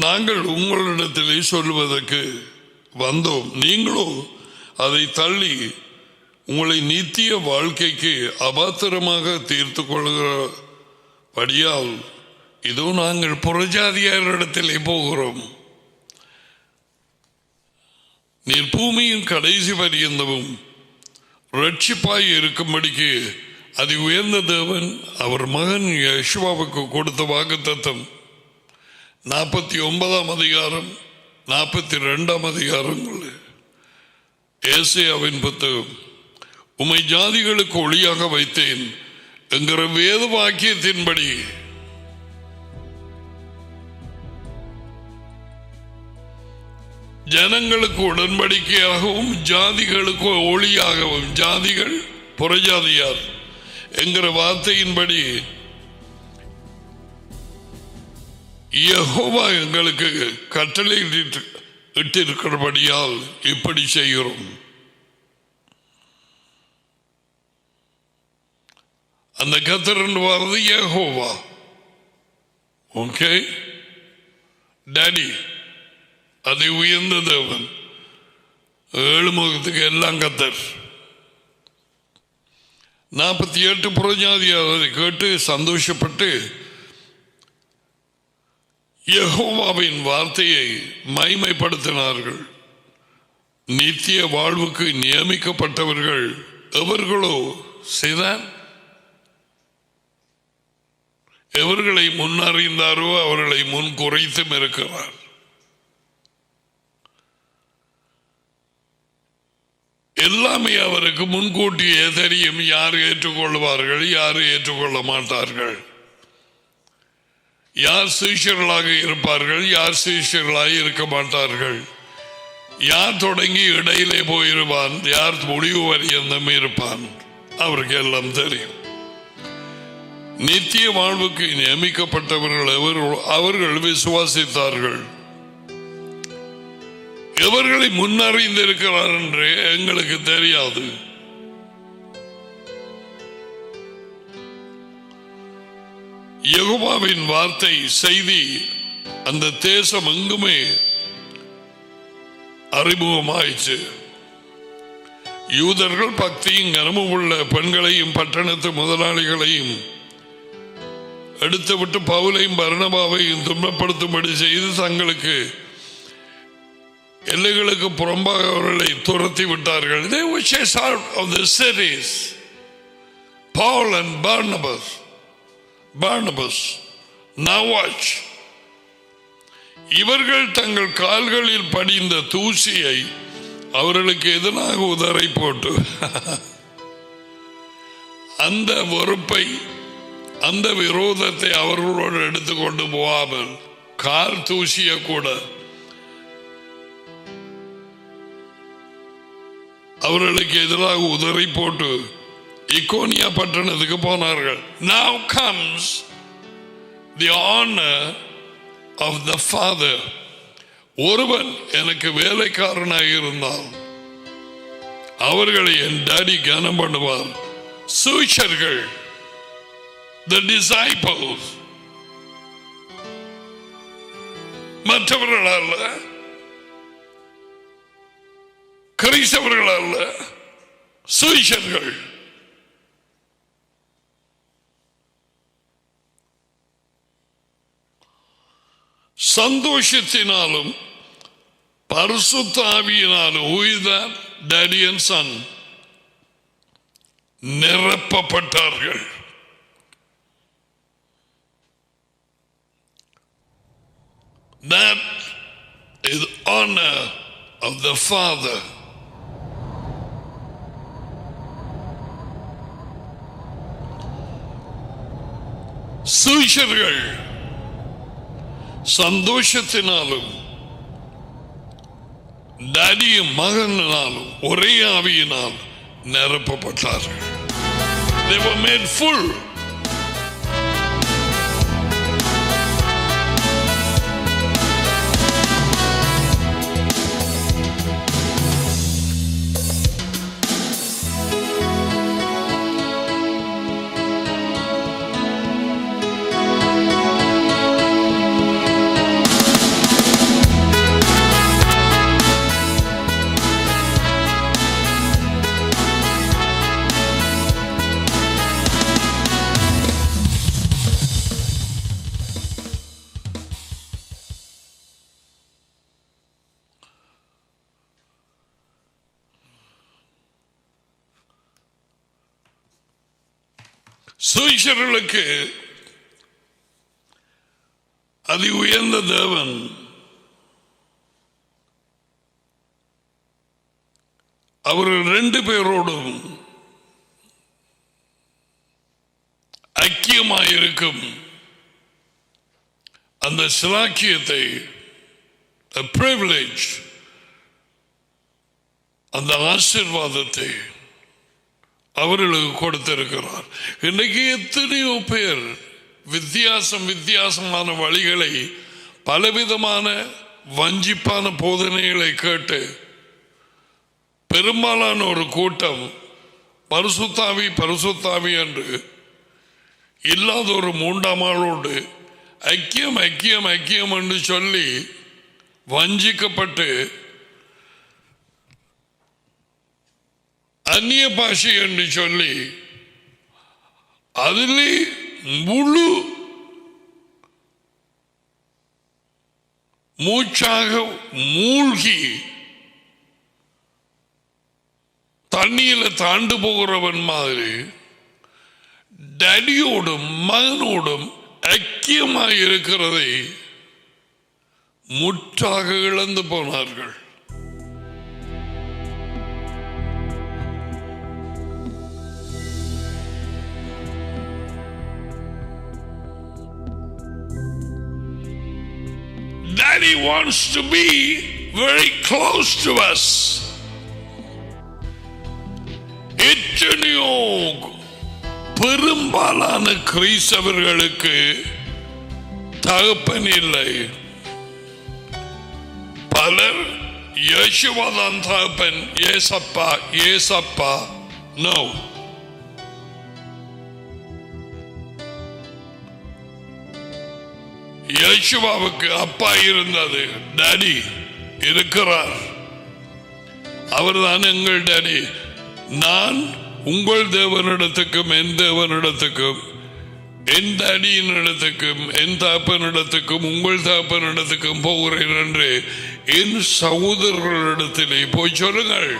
நாங்கள் உங்களிடத்திலே சொல்வதற்கு வந்தோம், நீங்களோ அதை தள்ளி உங்களை நித்திய வாழ்க்கைக்கு அபாத்திரமாக தீர்த்து கொள்கிறபடியால் இதோ நாங்கள் புறஜாதியாரிடத்திலே போகிறோம். நீர் பூமியின் கடைசி பரியந்தமும் ரட்சிப்பாய் இருக்கும்படிக்கு அது உயர்ந்த தேவன் அவர் மகன் யெஷுவாவுக்கு கொடுத்த வாக்குத்தத்தம் 49ஆம் அதிகாரம் 42ஆம் அதிகாரங்கள் ஏசாயாவின் புத்தகம் உம்மை ஜாதிகளுக்கு ஒளியாக வைத்தேன் என்கிற வேத வாக்கியத்தின்படி ஜனங்களுக்கு உடன்படிக்கையாகவும் ஜாதிகளுக்கு ஒளியாகவும், ஜாதிகள் புறஜாதியார் என்கிற வார்த்தையின்படி யெகோவா எங்களுக்கு கட்டளை இட்டிருக்கிறபடியால் இப்படி செய்கிறோம். அந்த கர்த்தர் வார்த்தை யெகோவா. ஓகே, டாடி அதை உயர்ந்த தேவன், ஏழு முகத்துக்கு எல்லாம் கர்த்தர். 48 புறஜாதியார் அதை கேட்டு சந்தோஷப்பட்டு யெகோவாவின் வார்த்தையை மகிமைப்படுத்தினார்கள். நித்திய வாழ்வுக்கு நியமிக்கப்பட்டவர்கள் எவர்களோ செய்தான், எவர்களை முன்னறிந்தாரோ அவர்களை முன் குறைத்தும் இருக்கிறார். எல்லாமே அவருக்கு முன்கூட்டியே தெரியும், யார் ஏற்றுக்கொள்வார்கள், யார் ஏற்றுக்கொள்ள மாட்டார்கள், யார் சீஷர்களாக இருப்பார்கள், யார் சீஷர்களாக இருக்க மாட்டார்கள், யார் தொடங்கி இடையிலே போயிருப்பான், யார் முடிவு வரையும் இருப்பான், அவருக்கு எல்லாம் தெரியும். நித்திய வாழ்வுக்கு நியமிக்கப்பட்டவர்கள் அவர்கள் விசுவாசித்தார்கள். எவர்களை முன்னறிந்திருக்கிறார் என்று எங்களுக்கு தெரியாது. யெகோவாவின் வார்த்தை செய்தி அந்த தேசம் எங்குமே அறிமுகமாயிற்று. யூதர்கள் பக்தியும் கனமும் உள்ள பெண்களையும் பட்டணத்து முதலாளிகளையும் எடுத்துவிட்டு பவுலையும் பர்னபாவையும் துன்பப்படுத்தும்படி செய்து தங்களுக்கு எல்லைகளுக்கு புறம்பாக அவர்களை துரத்தி விட்டார்கள். They were chased out of the cities. Paul and Barnabas. Now watch. இவர்கள் தங்கள் கால்களில் படிந்த தூசியை அவர்களுக்கு எதிராக உதரை போட்டு அந்த வெறுப்பை அந்த விரோதத்தை அவர்களோடு எடுத்துக்கொண்டு போகாமல் கால் தூசிய கூட அவர்களுக்கு எதிராக உதறி போட்டு இக்கோனியா பட்டணத்துக்கு போனார்கள். Now comes the honor of the Father. ஒருவன் எனக்கு வேலைக்காரனாக இருந்தால் அவர்களை என் டாடி கனம் பண்ணுவார். சீஷர்கள், the disciples, மற்றவர்கள் அல்ல, கிறிஸ்தவர்கள் அல்ல, சீஷர்கள். சந்தோஷத்தினாலும் பரிசுத்த ஆவியினாலும் டாடி அண்ட் சன் நிரப்பப்பட்டார்கள். That is honor of the Father. சீஷர்கள் சந்தோஷத்தினாலும் டாடியும் மகனாலும் ஒரே ஆவியினால் நிரப்பப்பட்டார்கள். They were made full. சீஷர்களுக்கு அதி உயர்ந்த தேவன் அவர்கள் 2 பேரோடும் ஐக்கியமாயிருக்கும் அந்த சிலாக்கியத்தை, privilege, அந்த ஆசீர்வாதத்தை அவர்களுக்கு கொடுத்திருக்கிறார். இன்றைக்கு எத்தனையோ பேர் வித்தியாசமான வழிகளை, பலவிதமான வஞ்சிப்பான போதனைகளை கேட்டு பெரும்பாலான ஒரு கூட்டம் பரிசுத்தாவி என்று இல்லாத ஒரு 3ஆம் ஆளோடு ஐக்கியம் என்று சொல்லி வஞ்சிக்கப்பட்டு அந்நிய பாஷை என்று சொல்லி அதிலே முழு மூச்சாக மூழ்கி தண்ணியில தாண்டு போகிறவன் மாதிரி டடியோடும் மகனோடும் ஐக்கியமாக இருக்கிறதை முற்றாக இழந்து போனார்கள். Daddy wants to be very close to us. எத்தனையோ பெரும்பாலான கிறிஸ்தவர்களுக்கு தகப்பன் இல்லை. பலர் யேசுவாதான் தகப்பன், ஏசப்பா. நோ, யேசுவாவுக்கு அப்பா இருந்தது, டாடி இருக்கிறார், அவர்தான் எங்கள் டாடி. நான் உங்கள் தேவனிடத்துக்கும் என் தேவனிடத்துக்கும் என் டாடியின் இடத்துக்கும் என் தாப்பனிடத்துக்கும் உங்கள் தாப்பனிடத்துக்கும் போகிறேன் என்று என் சகோதரர்களிடத்திலே போய் சொல்லுங்கள்.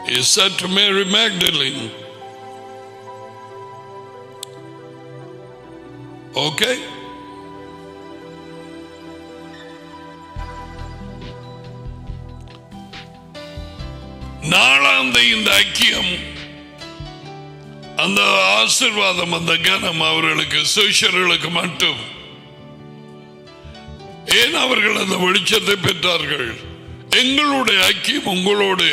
He said to Mary Magdalene. Okay? நாளாந்த இந்த ஐக்கியம், அந்த ஆசீர்வாதம், அந்த கனம் அவர்களுக்கு சிஷ்யர்களுக்கு மட்டும். ஏன் அவர்கள் அந்த வெளிச்சத்தை பெற்றார்கள்? எங்களுடைய ஐக்கியம் உங்களோடு,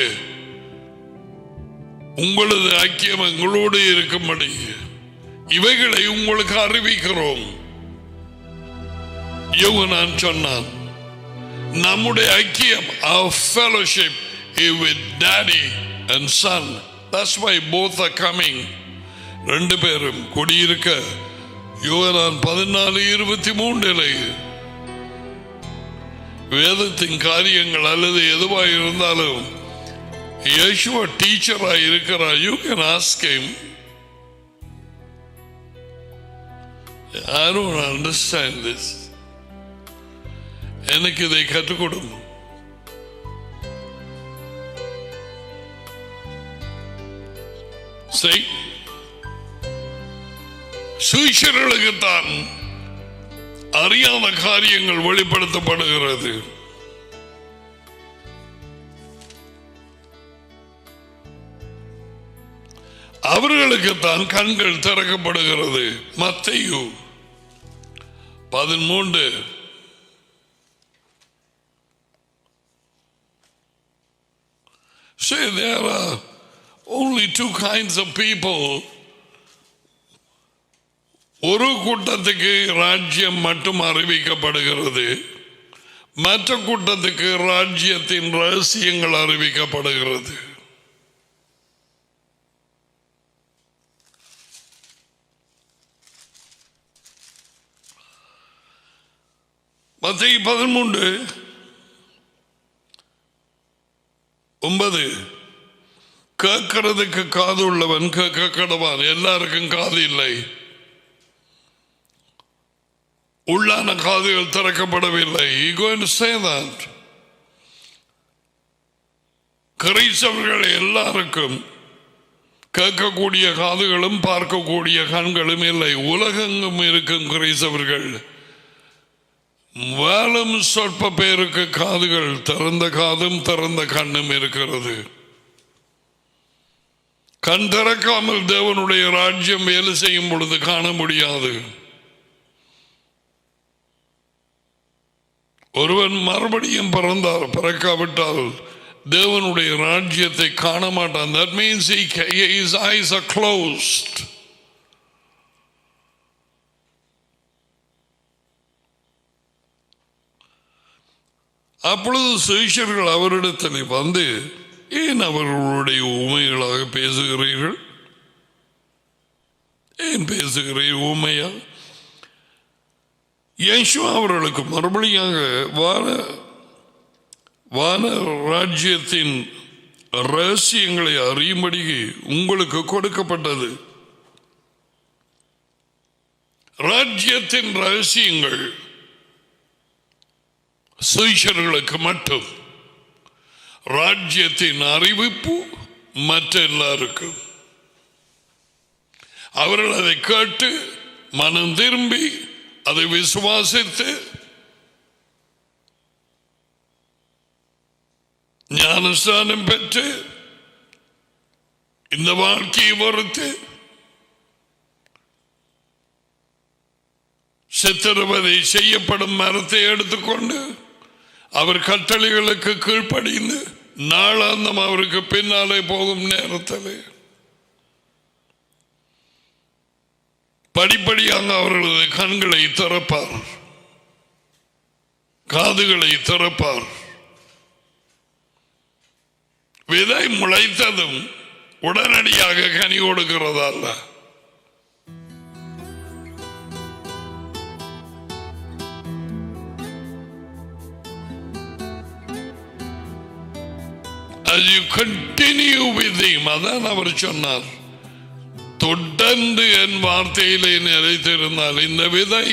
உங்களது ஐக்கியம் எங்களோடு இருக்கும்படி இவைகளை உங்களுக்கு அறிவிக்கிறோம். யோவான் சொன்னான், நம்முடைய ஐக்கியம், our fellowship is with daddy and son. That's why both are coming. ரெண்டு பேரும் குடியிருக்க. யோவான் 14:23 வேதத்தின் காரியங்கள் அல்லது எதுவாக இருந்தாலும் இயேசுவ டீச்சராக இருக்கிறார். You can ask him. I don't understand this. எனக்கு இதை கற்றுக் கொடுங்க. சீஷர்களுக்குத்தான் அறியாத காரியங்கள் வெளிப்படுத்தப்படுகிறது. அவர்களுக்குத்தான் கண்கள் திறக்கப்படுகிறது. மத்தேயு 13. Say there are only two kinds of people. ஒரு கூட்டத்துக்கு ராஜ்யம் மட்டும் அறிவிக்கப்படுகிறது, மற்ற கூட்டத்துக்கு ராஜ்யத்தின் ரகசியங்கள் அறிவிக்கப்படுகிறது. மத்தேயு 13:9 கேட்கிறதுக்கு காது உள்ளவன் கேட்க கடவான். எல்லாருக்கும் காது இல்லை, உள்ளான காதுகள் திறக்கப்படவில்லை. கிறிஸ்தவர்கள் எல்லாருக்கும் கேட்கக்கூடிய காதுகளும் பார்க்கக்கூடிய கண்களும் இல்லை. உலகெங்கும் இருக்கும் கிறிஸ்தவர்கள் வாழும் சொற்ப பேருக்கு காதுகள், திறந்த காதும் திறந்த கண்ணும் இருக்கிறது. கண் திறக்காமல் தேவனுடைய ராஜ்யம் வேலை செய்யும் பொழுது காண முடியாது. ஒருவன் மறுபடியும் பிறக்காவிட்டால் தேவனுடைய ராஜ்யத்தை காண மாட்டான். That means his eyes are closed. அப்பொழுது சீஷர்கள் அவரிடத்தில் வந்து, ஏன் அவர்களுடைய ஊமைகளாக பேசுகிறீர்கள்? ஏன் பேசுகிறீர்கள் ஊமையா? இயேசு அவர்களுக்கு மறுபடியாக வான ராஜ்யத்தின் ரகசியங்களை அறியும்படி உங்களுக்கு கொடுக்கப்பட்டது. ராஜ்யத்தின் ரகசியங்கள் சீஷர்களுக்கு மட்டும், ராஜ்யத்தின் அறிவிப்பு மற்ற எல்லாருக்கும். அவர்கள் அதை கேட்டு மனம் திரும்பி அதை விசுவாசித்து ஞானஸ்தானம் பெற்று இந்த வாழ்க்கையை பொறுத்து சித்திரவதை செய்யப்படும் மரத்தை எடுத்துக்கொண்டு அவர் கட்டளைகளுக்கு கீழ்ப்படிந்து நாளாந்தம் அவருக்கு பின்னாலே போகும் நேரத்தில் படிப்படியாக அவர்களது கண்களை திறப்பார், காதுகளை திறப்பார். விதை முளைத்ததும் உடனடியாக கனி கொடுக்கிறதல்ல. as you continue with him, அதான் அவர் சொன்னார், தொடர்ந்து என் வார்த்தையிலே நிலைத்திருந்தால் இந்த விதை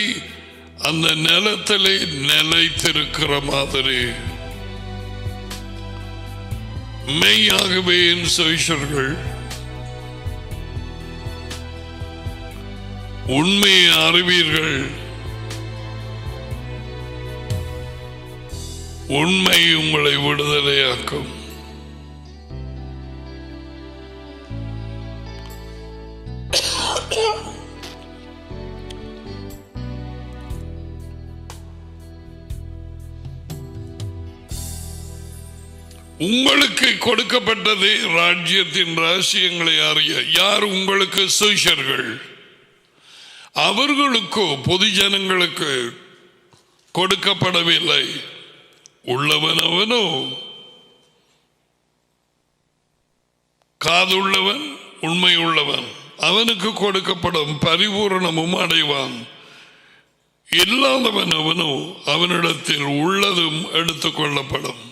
அந்த நிலத்திலே நிலைத்திருக்கிற மாதிரி மெய்யாகவே என் சீஷர்கள் உண்மையை அறிவீர்கள், உண்மை உங்களை விடுதலையாக்கும். உங்களுக்கு கொடுக்கப்பட்டது ராஜ்யத்தின் ரகசியங்களை அறிய. யார் உங்களுக்கு சீஷர்கள்? அவர்களுக்கோ பொது ஜனங்களுக்கு கொடுக்கப்படவில்லை. உள்ளவனவனோ காதுள்ளவன் உண்மை உள்ளவன் அவனுக்கு கொடுக்கப்படும், பரிபூரணமும் அடைவான். இல்லாதவன் அவனோ அவனிடத்தில் உள்ளதும் எடுத்துக்கொள்ளப்படும்.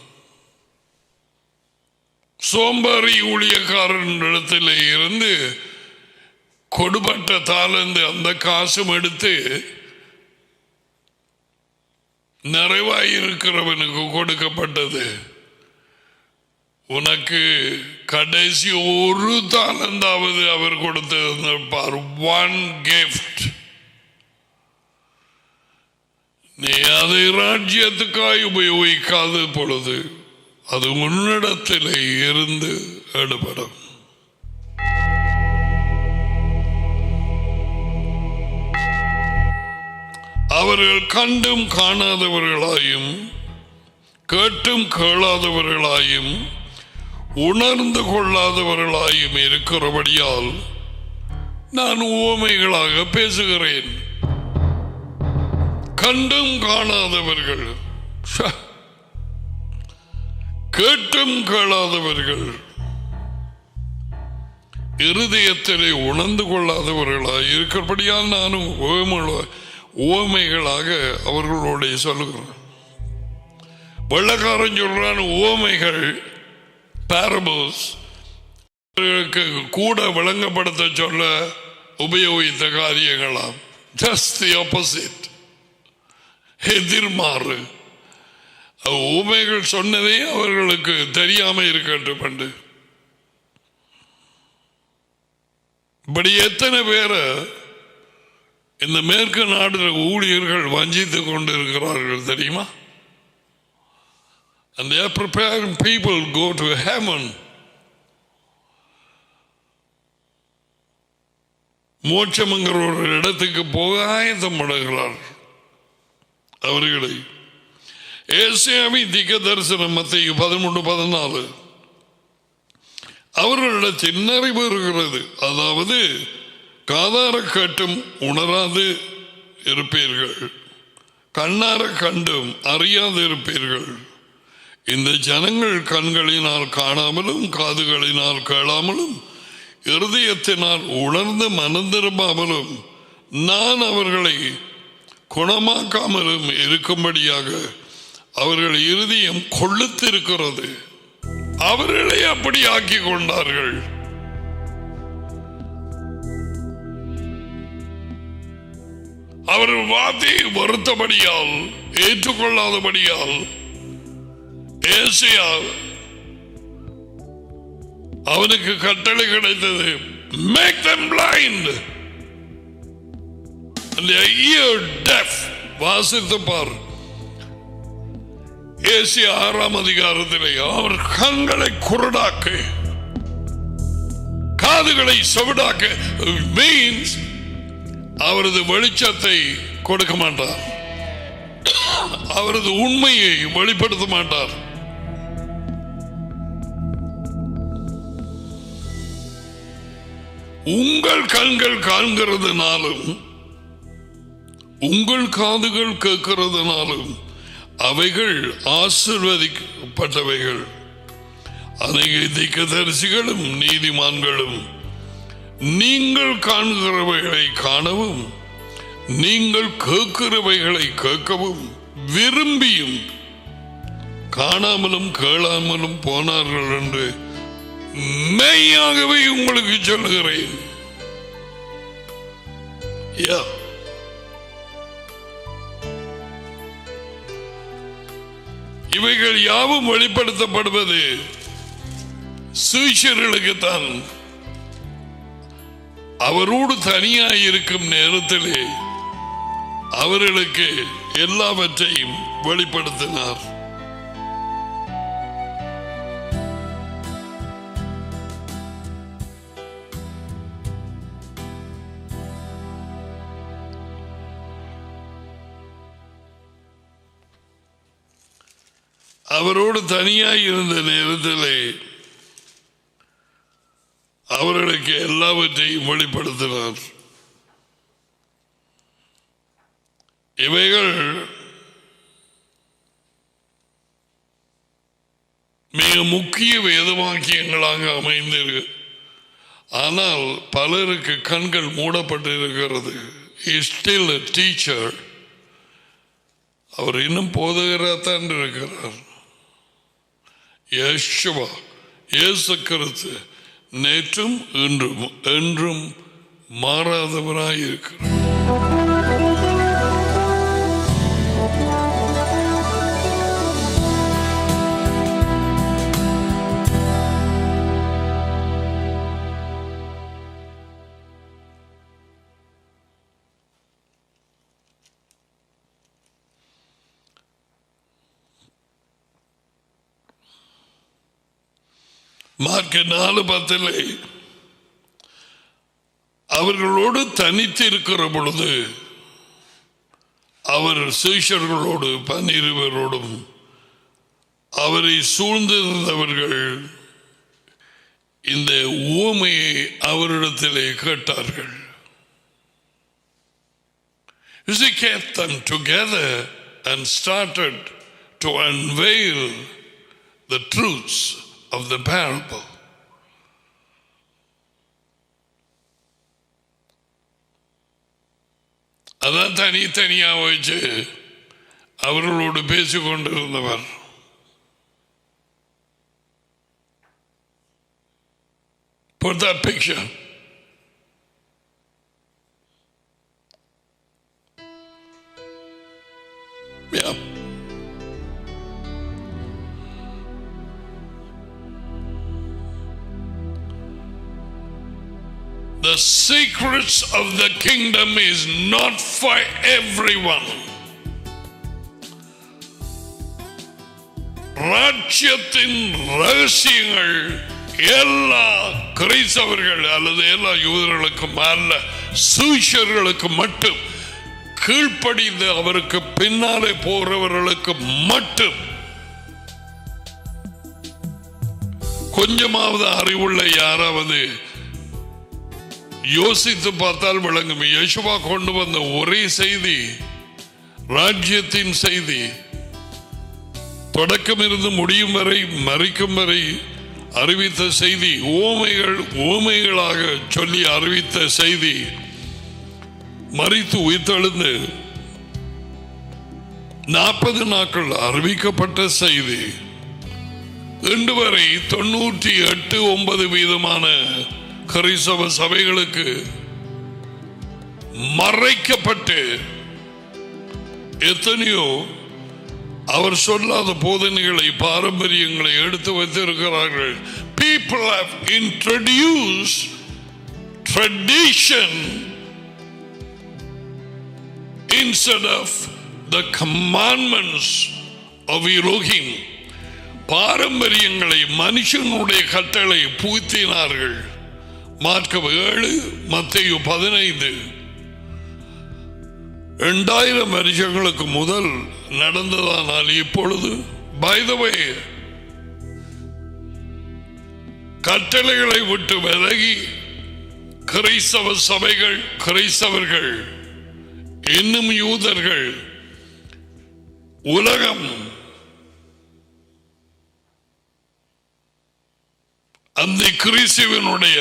சோம்பேறி ஊழியக்காரனிடத்தில் இருந்து கொடுபட்ட தாளந்து அந்த காசும் எடுத்து நிறைவாயிருக்கிறவனுக்கு கொடுக்கப்பட்டது. உனக்கு கடைசி ஒரு தாளந்தாவது அவர் கொடுத்திருப்பார். One gift. நீ அதை ராஜ்யத்துக்காய் உபயோகிக்காத பொழுது அது உன்னிடத்திலே இருந்து எடுபடும். அவர்கள் கண்டும் காணாதவர்களாயும் கேட்டும் கேளாதவர்களாயும் உணர்ந்து கொள்ளாதவர்களாயும் இருக்கிறபடியால் நான் உவமைகளாக பேசுகிறேன். கண்டும் காணாதவர்கள், கேட்டும் கேளாதவர்கள், இருதயத்திலே உணர்ந்து கொள்ளாதவர்களாய் இருக்கிறபடியால் நானும் உவமைகளாக அவர்களோட சொல்லுகிறேன். வெள்ளக்காரன் சொல்றான் உவமைகள், பாரபிள்ஸ், கூட விளங்கப்படுத்த சொல்ல உபயோகித்த காரியங்களாம். Just the opposite, எதிர்மாறு. உவமைகள் சொன்னதே அவர்களுக்கு தெரியாம இருக்கட்டும் என்று. இப்படி எத்தனை பேரை இந்த மேற்கு நாடு ஊழியர்கள் வஞ்சித்துக் கொண்டிருக்கிறார்கள் தெரியுமா? And they are preparing people to go to heaven. மோட்சம்ங்கிற ஒரு இடத்துக்கு போக ஆயத்தம் பண்ணுகிறார் அவர்களை. ஏசாயாவின் தீர்க்க தரிசனம் மத்தேயு 13:14 அவர்களிடத்தில் நிறைவேறுகிறது. அதாவது காதார கேட்டும் உணராது இருப்பீர்கள், கண்ணார கண்டும் அறியாது இருப்பீர்கள். இந்த ஜனங்கள் கண்களினால் காணாமலும் காதுகளினால் கேளாமலும் இருதயத்தினால் உணர்ந்து மனந்திரும்பாமலும் நான் அவர்களை குணமாக்காமலும் இருக்கும்படியாக அவர்கள் இருதயம் கொள்ளுத்திருக்கிறது. அவர்களை அப்படி ஆக்கி கொண்டார்கள். அவர்கள் வார்த்தையை வருத்தபடியால் ஏற்றுக்கொள்ளாதபடியால் ஏசியா அவனுக்கு கட்டளை கிடைத்தது, make them blind and their ear deaf. வாசித்து பார், ஏசியா 6ஆம் அதிகாரத்திலே அவர் கண்களை குருடாக்கு காதுகளை செவிடாக்க. மீன்ஸ் அவரது வெளிச்சத்தை கொடுக்க மாட்டார், அவரது உண்மையை வெளிப்படுத்த மாட்டார். உங்கள் கண்கள் காண்கிறதுனாலும் உங்கள் காதுகள் கேட்கிறதுனாலும் அவைகள் ஆசீர்வதிக்கப்பட்டவைகள். அநேக தீர்க்கதரிசிகளும் நீதிமான்களும் நீங்கள் காண்கிறவைகளை காணவும் நீங்கள் கேட்கிறவைகளை கேட்கவும் விரும்பியும் காணாமலும் கேளாமலும் போனார்கள் என்று மெய்யாகவே உங்களுக்கு சொல்லுகிறேன். இவைகள் யாவும் வெளிப்படுத்தப்படுவது சீஷர்களுக்குத்தான். அவரோடு தனியாக இருக்கும் நேரத்திலே அவர்களுக்கு எல்லாவற்றையும் வெளிப்படுத்தினார். அவரோடு தனியாக இருந்த நேரத்திலே அவர்களுக்கு எல்லாவற்றையும் வெளிப்படுத்தினார். இவைகள் மிக முக்கிய வேதவாக்கியங்களாக அமைந்திருக்கு. ஆனால் பலருக்கு கண்கள் மூடப்பட்டிருக்கிறது. He is still a teacher. அவர் இன்னும் போதகராகத்தான் இருக்கிறார். யேசுவா இயேசு கிறிஸ்து நேற்றும் இன்றும் என்றும் மாறாதவராயிருக்கிறார். மார்க் 4:10 அவர்களோடு தனித்து இருக்கிற பொழுது அவர் சீஷர்களோடு 12 அவரை சூழ்ந்திருந்தவர்கள் இந்த உவமையை அவரிடத்திலே கேட்டார்கள். He kept them together and started to unveil the truths of the parable. அதான் தனித்தனியாக வச்சு அவர்களோடு பேசிக்கொண்டிருந்தவர். Put that picture. Yeah. The secrets of the kingdom is not for everyone. ராஜ்யத்தின் ரகசியங்கள் எல்லா கிறிஸ்தவர்கள் அல்லது எல்லா யூதர்களுக்கும் அல்ல, சீஷர்களுக்கு மட்டும், கீழ்ப்படிந்து அவருக்கு பின்னாலே போறவர்களுக்கு மட்டும். கொஞ்சமாவது அறிவுள்ள யாராவது யோசித்து பார்த்தால் விளங்கும். யேசுவா கொண்டு வந்த ஒரே செய்தி ராஜ்யத்தின் செய்தி. தொடக்கம் இருந்து முடியும் வரை, மரிக்கும் வரை அறிவித்த செய்தி, ஓமைகளாக சொல்லி அறிவித்த செய்தி, மரித்து உயிர்த்தெழுந்து 40 நாட்கள் அறிவிக்கப்பட்ட செய்தி, இன்று வரை 98-9% கிறிஸ்தவ சபைகளுக்கு மறைக்கப்பட்டு எத்தனையோ அவர் சொல்லாத போதனைகளை, பாரம்பரியங்களை எடுத்து வைத்திருக்கிறார்கள். People have introduced tradition instead of the commandments of Elohim. பாரம்பரியங்களை, மனுஷனுடைய கட்டளை புகுத்தினார்கள். மார்க் 7, மத்தேயு 15. 2000 வருஷங்களுக்கு முதல் நடந்ததானால் இப்பொழுது by the way கட்டளைகளை விட்டு விலகி கிறிஸ்தவ சபைகள், கிறிஸ்தவர்கள், இன்னும் யூதர்கள், உலகம் அந்த கிறிஸ்துவனுடைய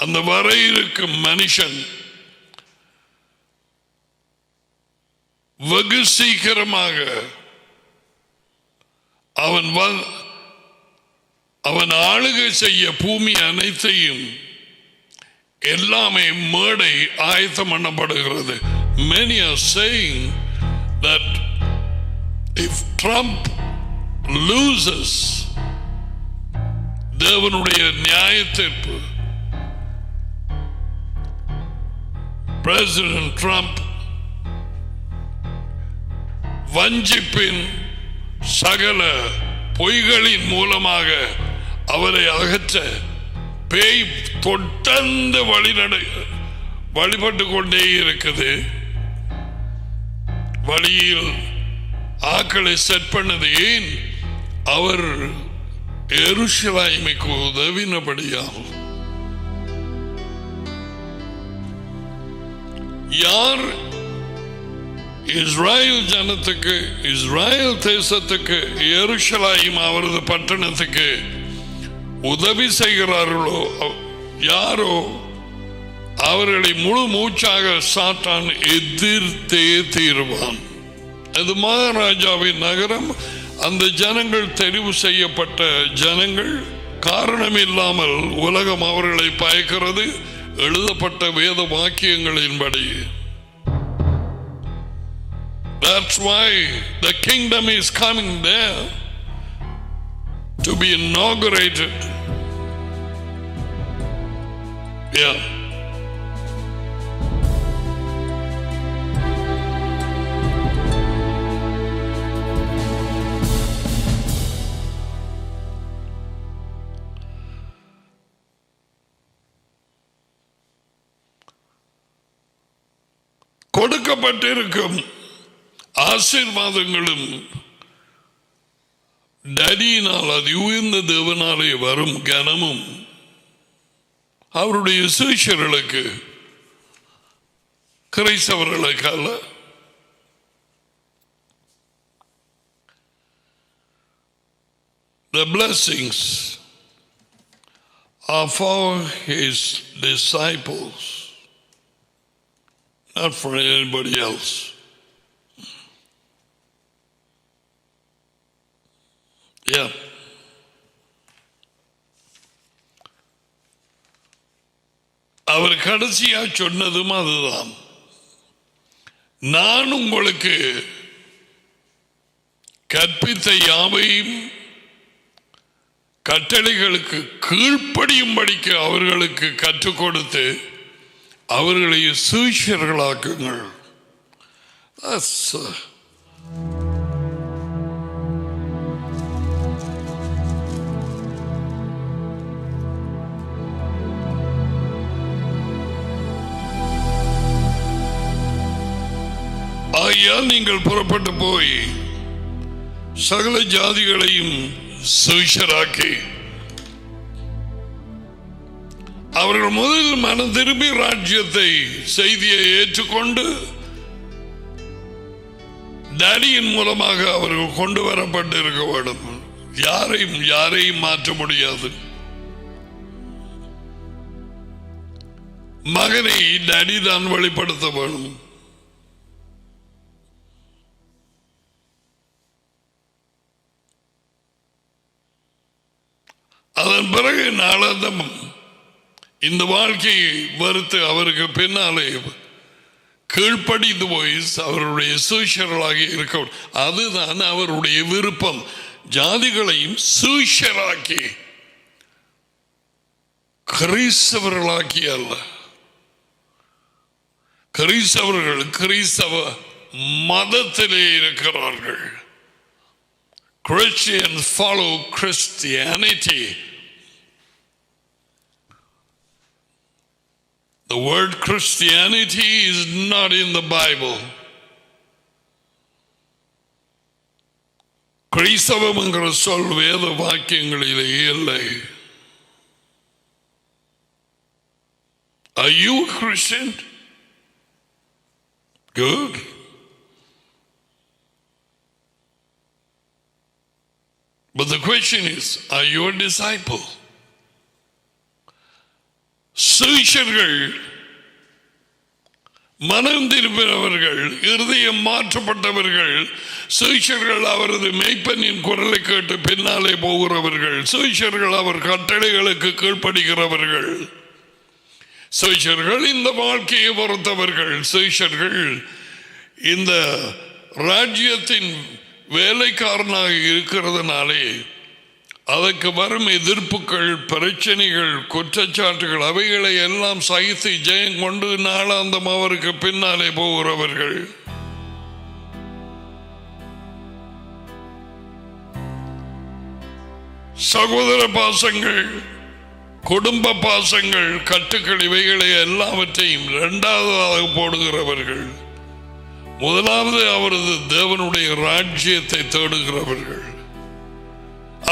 அந்த வர இருக்கும் மனுஷன் வெகு சீக்கிரமாக அவன் ஆளுகை செய்ய பூமி அனைத்தையும் எல்லாமே மேடை ஆயத்தம் பண்ணப்படுகிறது. Many are saying that if Trump loses, தேவனுடைய நியாய தீர்ப்பு, President Trump வஞ்சிப்பின் சகல பொய்களின் மூலமாக அவரை அகற்ற பேய் தொடர்ந்து வழிபட்டு கொண்டே இருக்குது. வழியில் ஆக்களை செட் பண்ணது ஏன்? அவர் எருசலேமுக்கு உதவினபடியாகும். யார் இஸ்ரேல் ஜனத்துக்கு, இஸ்ரேல் தேசத்துக்கு, எருசலேம் அவரது பட்டணத்துக்கு உதவி செய்கிறார்களோ யாரோ அவர்களை முழு மூச்சாக சாத்தான் எதிர்த்தே தீர்வான். அது மகாராஜாவின் நகரம். அந்த ஜனங்கள் தெரிவு செய்யப்பட்ட ஜனங்கள். காரணம் இல்லாமல் உலகம் அவர்களை பயக்கிறது. எழுதப்பட்ட வேத வாக்கியங்களின்படி. That's why the kingdom is coming there to be inaugurated. Yeah. கொடுக்கப்பட்டிருக்கும் ஆசீர்வாதங்களும் டடியினால், அது உயர்ந்த தேவனாலே வரும் கனமும் அவருடைய சிஷ்யர்களுக்கு, கிறிஸ்தவர்களுக்கு அல்ல. The blessings are for his disciples, not for anybody else. Yeah. அவர் கடைசியா சொன்னதும் அதுதான். நான் உங்களுக்கு கற்பித்த யாவையும் கட்டளைகளுக்கு கீழ்ப்படியும்படிக்கு அவர்களுக்கு கற்றுக் கொடுத்து அவர்களை சீஷர்களாக்குங்கள். ஆகையால் நீங்கள் புறப்பட்டு போய் சகல ஜாதிகளையும் சீஷராக்கி அவர்கள் முதலில் மனம் திரும்பி ராஜ்யத்தை செய்தியை ஏற்றுக்கொண்டு டேடியின் மூலமாக அவர்கள் கொண்டு வரப்பட்டு இருக்க வேண்டும். யாரையும் மாற்ற முடியாது. மகனை டேடி தான் வெளிப்படுத்த வேண்டும். அதன் பிறகு நாளாந்தம் இந்த வாழ்க்கையை வறுத்து அவருக்கு பின்னாலே கீழ்ப்படிந்து போய் அவருடைய சீஷர்களாக இருக்க, அதுதான் அவருடைய விருப்பம். ஜாதிகளையும் சீஷராக்கி கிறிஸ்தவர்களாக்கி அல்ல. கிறிஸ்தவர்கள் கிறிஸ்தவ மதத்திலே இருக்கிறார்கள். Christians follow Christianity. The word Christianity is not in the Bible. கிறிஸ்தவம் என்கிற சொல் வேத வாக்கியங்களிலே இல்லை. Are you a Christian? Good. But the question is, are you a disciple? சீஷர்கள் மனம் திரும்பினவர்கள், இருதயம் மாற்றப்பட்டவர்கள், சீஷர்கள் அவரது மேய்ப்பனின் குரலை கேட்டு பின்னாலே போகிறவர்கள், சீஷர்கள் அவர் கட்டளைகளுக்கு கீழ்ப்படுகிறவர்கள், சீஷர்கள் இந்த வாழ்க்கையை பொறுத்தவர்கள், சீஷர்கள் இந்த ராஜ்யத்தின் வேலைக்காரனாக இருக்கிறதுனாலே அதற்கு வரும் எதிர்ப்புகள், பிரச்சனைகள், குற்றச்சாட்டுகள் அவைகளை எல்லாம் சகித்து ஜெயம் கொண்டு நாளாந்தம் அவருக்கு பின்னாலே போகிறவர்கள். சகோதர பாசங்கள், குடும்ப பாசங்கள், கட்டுக்கள் இவைகளை எல்லாவற்றையும் இரண்டாவதாக போடுகிறவர்கள். முதலாவது அவரது தேவனுடைய ராஜ்யத்தை தேடுகிறவர்கள்,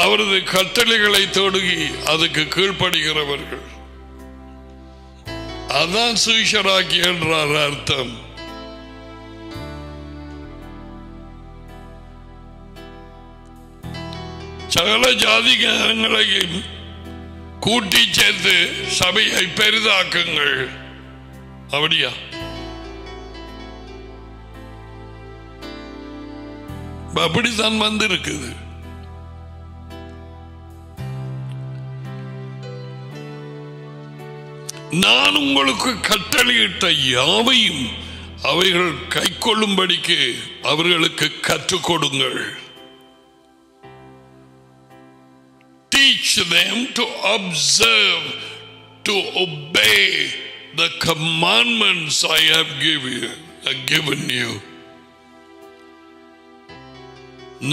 அவரது கட்டளைகளை தேடுகி அதுக்கு கீழ்ப்படுகிறவர்கள். அதான் சீஷராக்கி என்றார் அர்த்தம். சகல ஜாதிகளையும் கூட்டி சேர்த்து சபையை பெரிதாக்குங்கள். அப்படியா? அப்படித்தான் வந்திருக்குது. நான் உங்களுக்கு கட்டளையிட்ட யாவையும் அவைகள் கை கொள்ளும்படிக்கு அவர்களுக்கு கற்றுக் கொடுங்கள். Teach them to observe, to obey the commandments I have given you.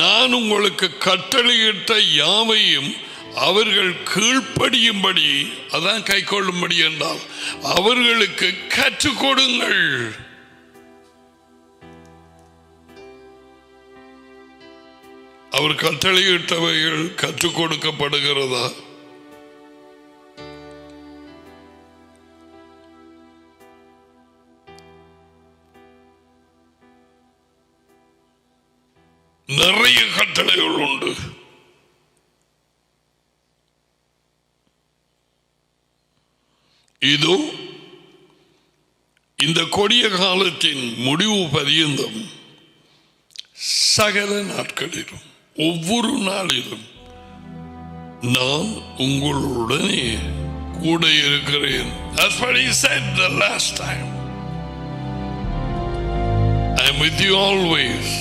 நான் உங்களுக்கு கட்டளையிட்ட யாவையும் அவர்கள் கீழ்ப்படியும்படி, அதான் கை கொள்ளும்படி என்றால் அவர்களுக்கு கற்றுக் கொடுங்கள். அவர் கட்டளையிட்டவைகள் கற்றுக் கொடுக்கப்படுகிறதா? நிறைய கட்டளைகள் உண்டு. இதோ இந்த கொடிய காலத்தின் முடிவு பரியந்தம் சகல நாட்களிலும் ஒவ்வொரு நாளிலும் நான் உங்களுடனே கூட இருக்கிறேன். That's what he said the last time. I am with you always.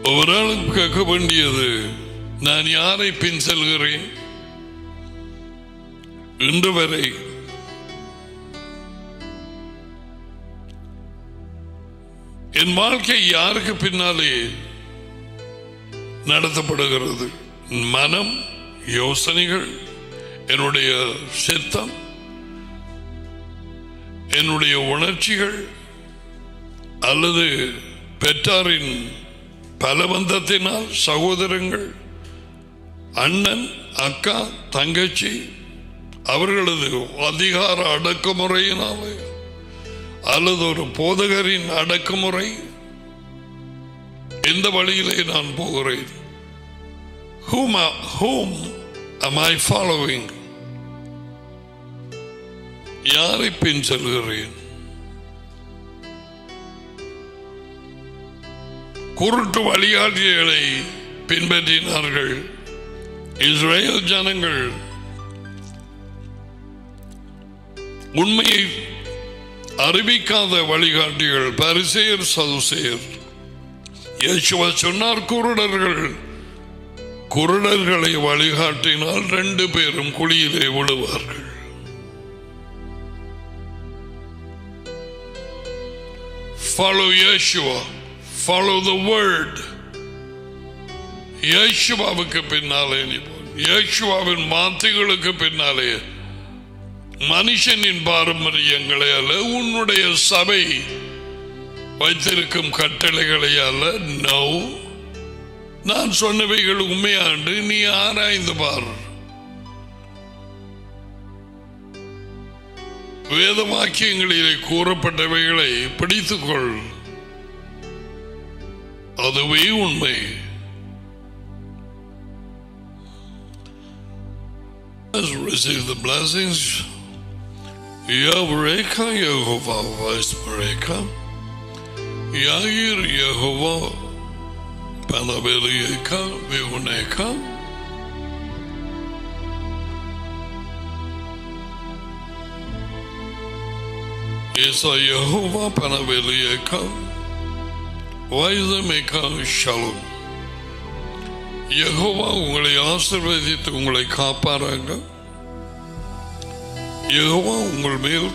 ஒருவராலும் கேட்க வேண்டியது, நான் யாரை பின் செல்கிறேன்? இன்று வரை என் வாழ்க்கை யாருக்கு பின்னாலே நடத்தப்படுகிறது? மனம், யோசனைகள், என்னுடைய சித்தம், என்னுடைய உணர்ச்சிகள், அல்லது பெற்றாரின் பலவந்தத்தினால், சகோதரங்கள், அண்ணன், அக்கா, தங்கச்சி, அவர்களது அதிகார அடக்குமுறையினாலே, அல்லது ஒரு போதகரின் அடக்குமுறை, எந்த வழியிலே நான் போகிறேன்? Whom am I following? யாரை பின் செல்கிறேன்? குருட்டு வழிகாட்டிகளை பின்பற்றினார்கள் இஸ்ரேல் ஜனங்கள். உண்மையை அறிவிக்காத வழிகாட்டிகள் பரிசேயர், சதுசேயர். இயேசுவா சொன்னார், குருடர்களை வழிகாட்டினால் 2 பேரும் குழியிலே விழுவார்கள். Follow Yeshua. Follow the word. இயேசுவாவுக்கு பின்னாலே, இயேசுவாவின் வார்த்தைகளுக்கு பின்னாலே, மனுஷனின் பாரம்பரியங்களை அல்ல, உன்னுடைய சபை வைத்திருக்கும் கட்டளைகளை அல்ல. நோ, நான் சொன்னவைகள் உண்மையாண்டு நீ ஆராய்ந்து பார். வேத வாக்கியங்களிலே கூறப்பட்டவைகளை பிடித்துக்கொள், அதுவே உண்மை. Receive the blessings. Yavreka Yehovah Vaismareka Yair Yehovah Panabelieka Vihuneka Esa Yehovah Panabelieka Vaismeka Shalom. Jehovah உங்களை ஆசீர்வதித்து உங்களை காப்பாராங்க. யெகோவா உங்கள் மேல்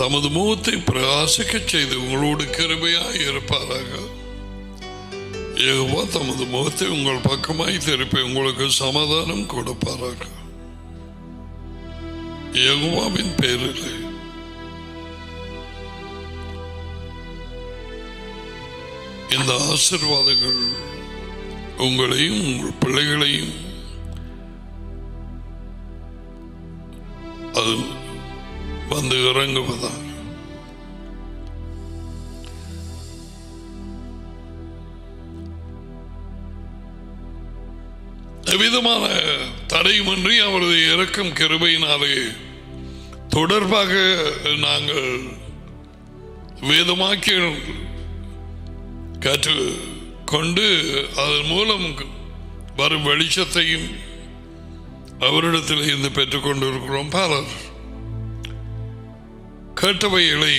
தமது முகத்தை பிரகாசிக்க செய்து உங்களோடு கிருபையாய் இருப்பாராக. யெகோவா தமது முகத்தை உங்கள் பக்கமாய் திருப்பி உங்களுக்கு சமாதானம் கொடுப்பாராக. யெகோவாவின் பேரிலே இந்த ஆசீர்வாதங்கள் உங்களையும் உங்கள் பிள்ளைகளையும் அது வந்து இறங்குவதாக. எவ்விதமான தடையுமின்றி அவரது இரக்கம் கிருபையினாலே தொடர்பாக நாங்கள் வேதமாக்கிய கற்று கொண்டு அதன் மூலம் வரும் வெளிச்சத்தையும் அவரிடத்தில் இருந்து பெற்றுக் கொண்டிருக்கிறோம். பலர் கேட்டவைகளை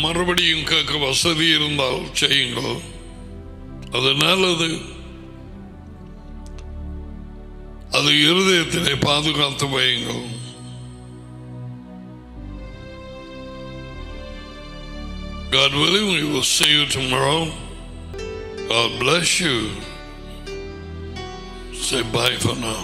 மறுபடியும் கேட்க வசதி இருந்தால் செய்யுங்கள், அது நல்லது. அது இருதயத்திலே பாதுகாத்து வையுங்கள். God willing, we will see you tomorrow. God bless you. Say bye for now.